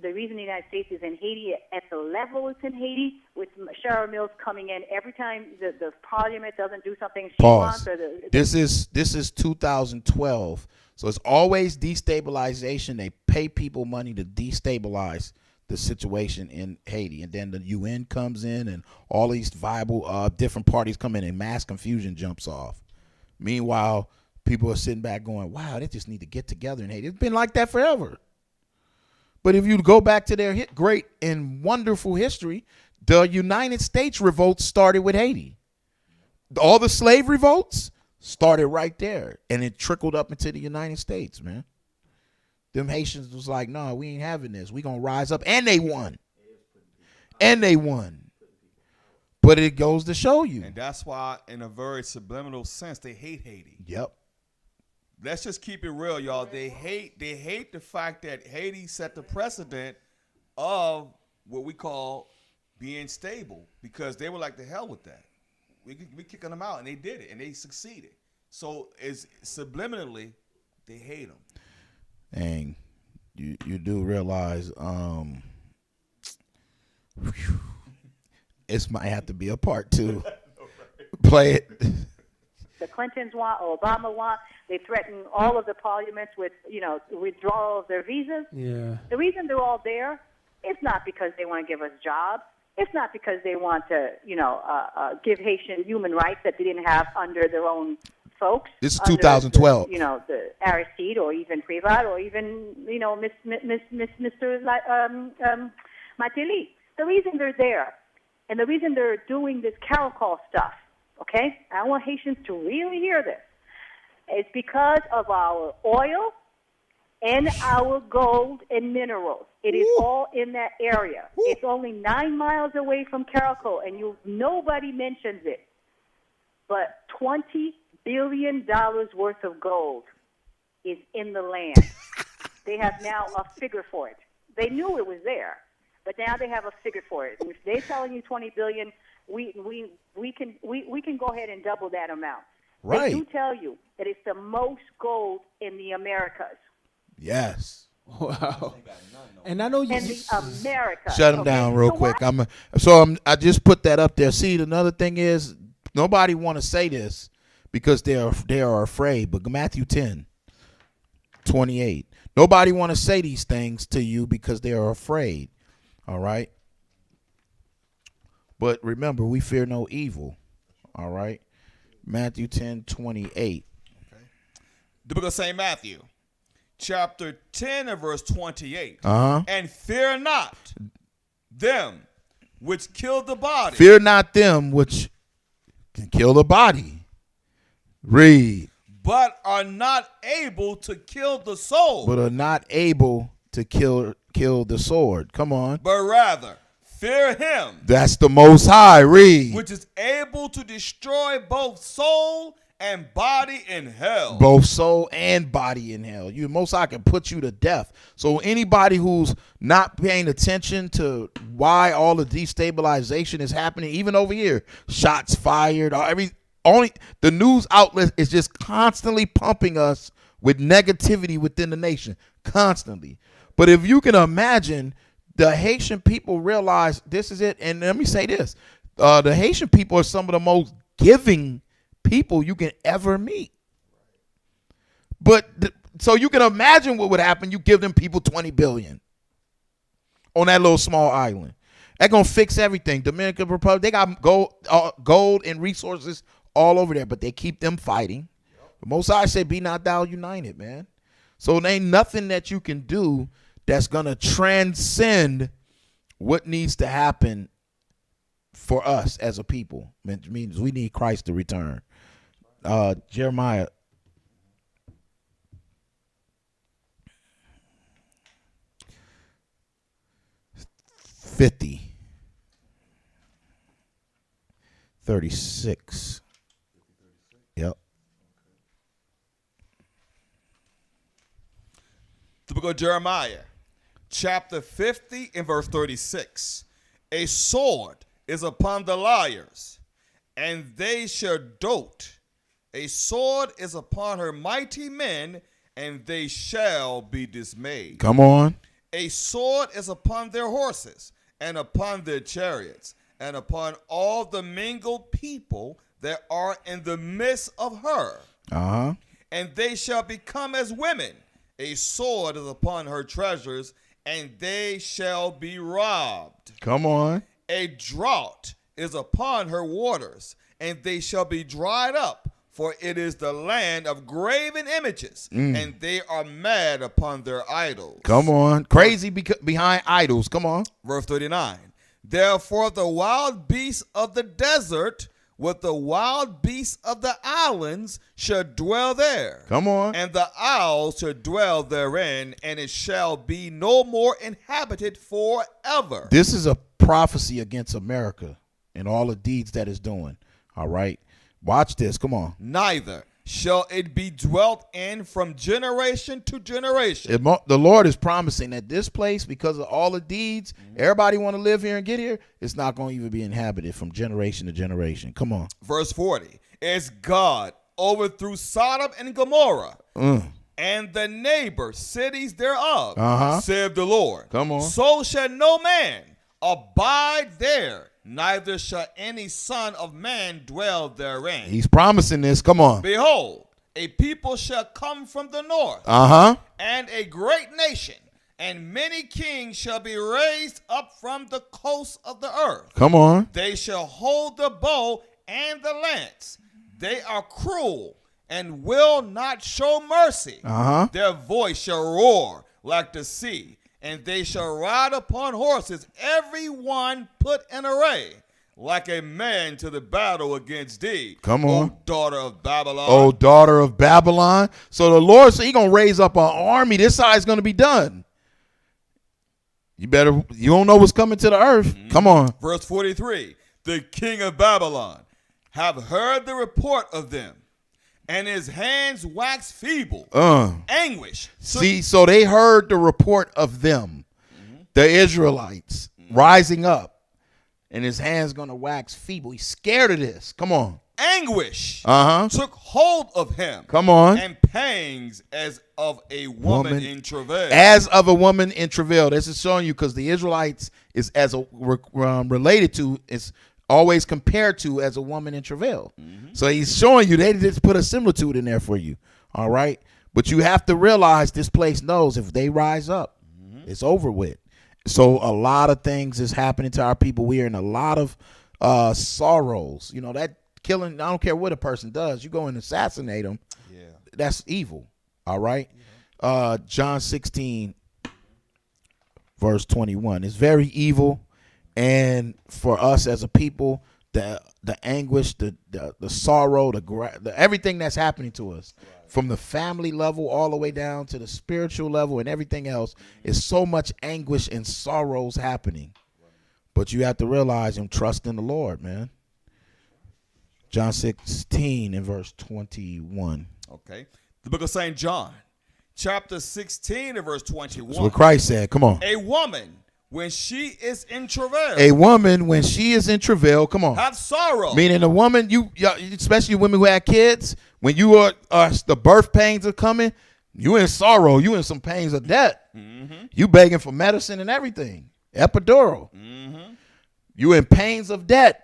the reason the United States is in Haiti at the level it's in Haiti, with Cheryl Mills coming in every time the Parliament doesn't do something she wants. Pause. This is 2012, so it's always destabilization. They pay people money to destabilize the situation in Haiti, and then the UN comes in, and all these viable different parties come in, and mass confusion jumps off. Meanwhile, people are sitting back going, wow, they just need to get together in Haiti. It's been like that forever. But if you go back to their great and wonderful history, the United States revolts started with Haiti. All the slave revolts started right there, and it trickled up into the United States, man. Them Haitians was like, no, we ain't having this. We going to rise up. And they won. But it goes to show you. And that's why, in a very subliminal sense, they hate Haiti. Yep. Let's just keep it real, y'all. They hate the fact that Haiti set the precedent of what we call being stable, because they were like, the hell with that. We kicking them out, and they did it, and they succeeded. So it's subliminally, they hate them. And you do realize this might have to be a part two. Play it. The Clintons want, Obama want. They threaten all of the parliaments with, withdrawal of their visas. Yeah. The reason they're all there is not because they want to give us jobs. It's not because they want to, give Haitian human rights that they didn't have under their own folks. This is 2012. The Aristide, or even Privat, or even, Mr. Mateli. The reason they're there, and the reason they're doing this caracol stuff, okay? I want Haitians to really hear this. It's because of our oil and our gold and minerals. It is all in that area. It's only 9 miles away from Caracol, and nobody mentions it. But $20 billion worth of gold is in the land. They have now a figure for it. They knew it was there, but now they have a figure for it. If they're telling you $20 billion, we can go ahead and double that amount. Right. They do tell you that it's the most gold in the Americas. Yes. Wow. And I know you. In the Americas. Shut them down real quick. I just put that up there. See, another thing is nobody want to say this because they are afraid. But Matthew 10:28. Nobody want to say these things to you because they are afraid. All right. But remember, we fear no evil. All right. Matthew 10:28. The book of St. Matthew, chapter 10 and verse 28. And fear not them which kill the body. Fear not them which can kill the body. Read. But are not able to kill the soul. But are not able to kill the sword. Come on. But rather fear him. That's the Most High. Read. Which is able to destroy both soul and body in hell. Both soul and body in hell. You Most High can put you to death. So anybody who's not paying attention to why all the destabilization is happening, even over here, shots fired, the news outlet is just constantly pumping us with negativity within the nation. Constantly. But if you can imagine, the Haitian people realize this is it. And let me say this. The Haitian people are some of the most giving people you can ever meet. But so you can imagine what would happen. You give them people $20 billion on that little small island. They're going to fix everything. Dominican Republic, they got gold and resources all over there, but they keep them fighting. The Most High said, be not thou united, man. So there ain't nothing that you can do that's going to transcend what needs to happen for us as a people. It means we need Christ to return. Jeremiah 50:36. Yep. The book of Jeremiah, chapter 50 and verse 36. A sword is upon the liars, and they shall dote. A sword is upon her mighty men, and they shall be dismayed. Come on. A sword is upon their horses, and upon their chariots, and upon all the mingled people that are in the midst of her. Uh-huh. And they shall become as women. A sword is upon her treasures, and they shall be robbed. Come on. A drought is upon her waters, and they shall be dried up, for it is the land of graven images, and they are mad upon their idols. Come on. Crazy behind idols. Come on. Verse 39. Therefore the wild beasts of the desert with the wild beasts of the islands shall dwell there. Come on. And the owls shall dwell therein, and it shall be no more inhabited forever. This is a prophecy against America and all the deeds that it's doing. All right. Watch this. Come on. Neither shall it be dwelt in from generation to generation. The Lord is promising that this place, because of all the deeds, everybody want to live here and get here, it's not going to even be inhabited from generation to generation. Come on. Verse 40. As God overthrew Sodom and Gomorrah, and the neighbor cities thereof, saith the Lord. Come on. So shall no man abide there, neither shall any son of man dwell therein. He's promising this. Come on. Behold, a people shall come from the north, and a great nation, and many kings shall be raised up from the coasts of the earth. Come on. They shall hold the bow and the lance. They are cruel and will not show mercy. Their voice shall roar like the sea, and they shall ride upon horses, every one put in array, like a man to the battle against thee. Come on. O daughter of Babylon. Oh, daughter of Babylon. So the Lord said he's going to raise up an army. This side's going to be done. You don't know what's coming to the earth. Come on. Verse 43. The king of Babylon have heard the report of them, and his hands wax feeble. Anguish. See, so they heard the report of them, the Israelites, rising up, and his hands going to wax feeble. He's scared of this. Come on. Anguish took hold of him. Come on. And pangs as of a woman in travail. As of a woman in travail. This is showing you, because the Israelites is as a related to, is always compared to as a woman in travail. So he's showing you, they just put a similitude in there for you. All right. But you have to realize this place knows if they rise up, it's over with. So a lot of things is happening to our people. We are in a lot of sorrows. You know, that killing, I don't care what a person does. You go and assassinate them. Yeah. That's evil. All right. John 16, verse 21. It's very evil. And for us as a people, the anguish, the sorrow, the everything that's happening to us, from the family level all the way down to the spiritual level and everything else, is so much anguish and sorrows happening. But you have to realize and trust in the Lord, man. John 16 and verse 21. Okay. The book of St. John, chapter 16 and verse 21. That's what Christ said. Come on. A woman, when she is in travail. A woman, when she is in travail, come on. Have sorrow. Meaning a woman, you especially women who have kids, when you are the birth pains are coming, you in sorrow. You in some pains of death. You begging for medicine and everything. Epidural. You in pains of death.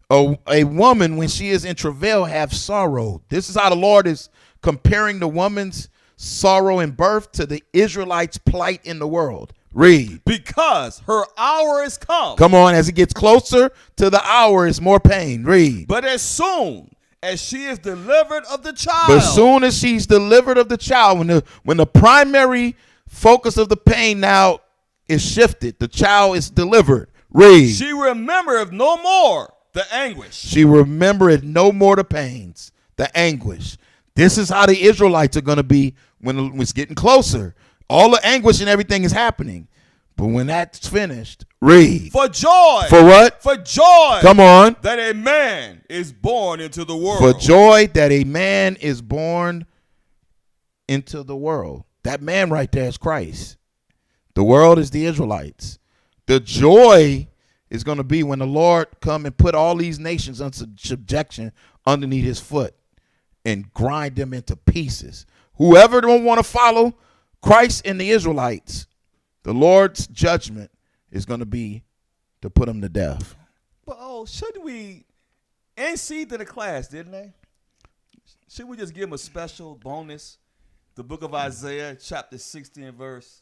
A woman, when she is in travail, have sorrow. This is how the Lord is comparing the woman's sorrow in birth to the Israelites' plight in the world. Read. Because her hour is come. Come on, as it gets closer to the hour, is more pain. Read. But as soon as she is delivered of the child. But as soon as she's delivered of the child, when the primary focus of the pain now is shifted, the child is delivered. Read. She remembereth no more the anguish. She remembereth no more the pains, the anguish. This is how the Israelites are going to be when it's getting closer. All the anguish and everything is happening. But when that's finished, read. For joy. For what? For joy. Come on. That a man is born into the world. For joy that a man is born into the world. That man right there is Christ. The world is the Israelites. The joy is going to be when the Lord come and put all these nations under subjection underneath his foot and grind them into pieces. Whoever don't want to follow Christ and the Israelites, the Lord's judgment is going to be to put them to death. But shouldn't we NC to the class, didn't they? Should we just give them a special bonus? The book of Isaiah, chapter 60 and verse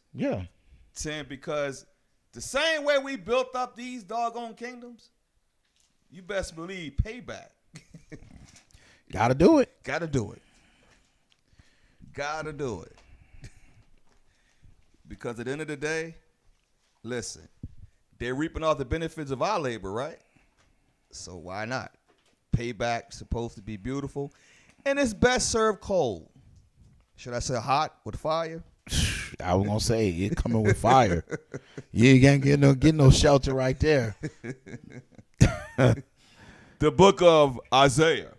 10, because the same way we built up these doggone kingdoms, you best believe payback. Gotta do it. Gotta do it. Gotta do it. Because at the end of the day, listen, they're reaping all the benefits of our labor, right? So why not? Payback supposed to be beautiful, and it's best served cold. Should I say hot with fire? I was gonna say it coming with fire. You ain't gonna get no shelter right there. The book of Isaiah,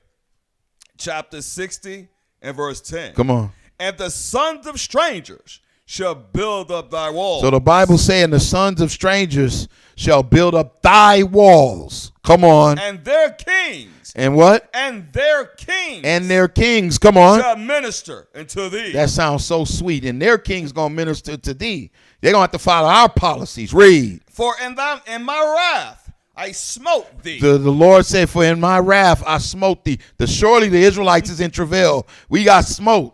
chapter 60 and verse 10. Come on. And the sons of strangers shall build up thy walls. So the Bible saying the sons of strangers shall build up thy walls. Come on. And their kings. And what? And their kings. And their kings. Come on. Shall minister unto thee. That sounds so sweet. And their kings gonna minister to thee. They're gonna have to follow our policies. Read. For in my wrath I smote thee. The Lord said, for in my wrath I smote thee. Surely the Israelites is in travail. We got smote.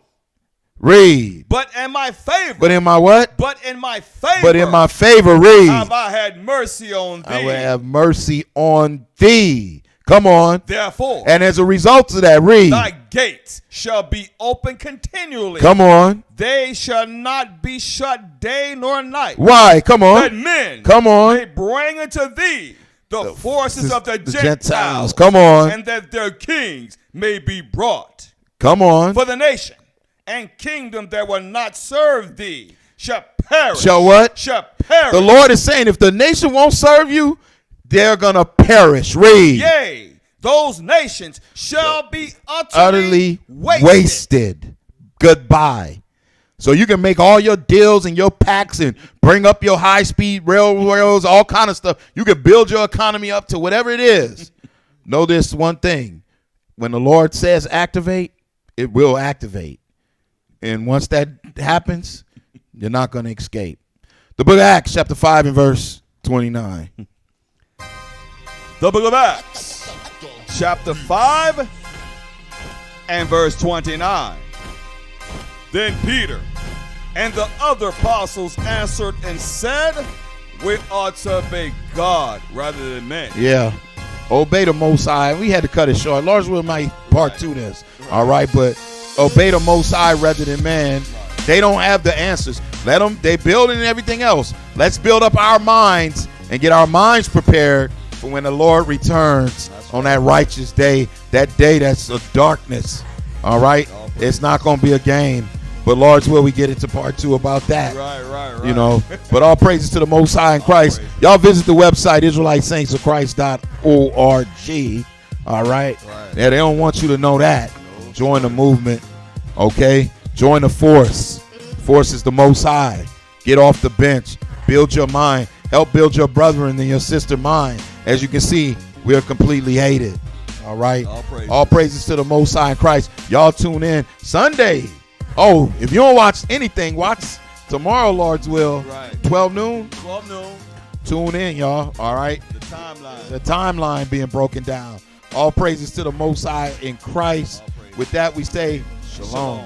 Read. But in my favor. But in my what? But in my favor. But in my favor, read. Have I had mercy on thee. I will have mercy on thee. Come on. Therefore. And as a result of that, read. Thy gates shall be open continually. Come on. They shall not be shut day nor night. Why? Come on. That men. Come on. They bring unto thee the forces of the Gentiles. Come on. And that their kings may be brought. Come on. For the nation and kingdom that will not serve thee shall perish. Shall what? Shall perish. The Lord is saying if the nation won't serve you, they're going to perish. Read. Yea, those nations shall be Utterly wasted. Goodbye. So you can make all your deals and your pacts and bring up your high-speed railroads, all kind of stuff. You can build your economy up to whatever it is. Know this one thing. When the Lord says activate, it will activate. And once that happens, you're not going to escape. The book of Acts, chapter 5 and verse 29. The book of Acts, chapter 5 and verse 29. Then Peter and the other apostles answered and said, we ought to obey God rather than men. Yeah. Obey the Most High. We had to cut it short. Lawrenceville might part 2 this. All right, but obey the Most High rather than man. They don't have the answers. Let them. They building and everything else. Let's build up our minds and get our minds prepared for when the Lord returns on that righteous day. That day that's a darkness. All right, it's not going to be a game. But Lord's will, we get into part 2 about that. Right. You know, but all praises to the Most High in Christ. Y'all visit the website, IsraeliteSaintsOfChrist.org. All right. Yeah, they don't want you to know that. Join the movement. Okay. Join the force. Force is the Most High. Get off the bench. Build your mind. Help build your brethren and your sister mind. As you can see, we are completely hated. All right. All praises to the Most High in Christ. Y'all tune in Sunday. Oh, if you don't watch anything, watch tomorrow, Lord's will. Right. 12 noon. 12 noon. Tune in, y'all. All right. The timeline. The timeline being broken down. All praises to the Most High in Christ. With that, we say shalom.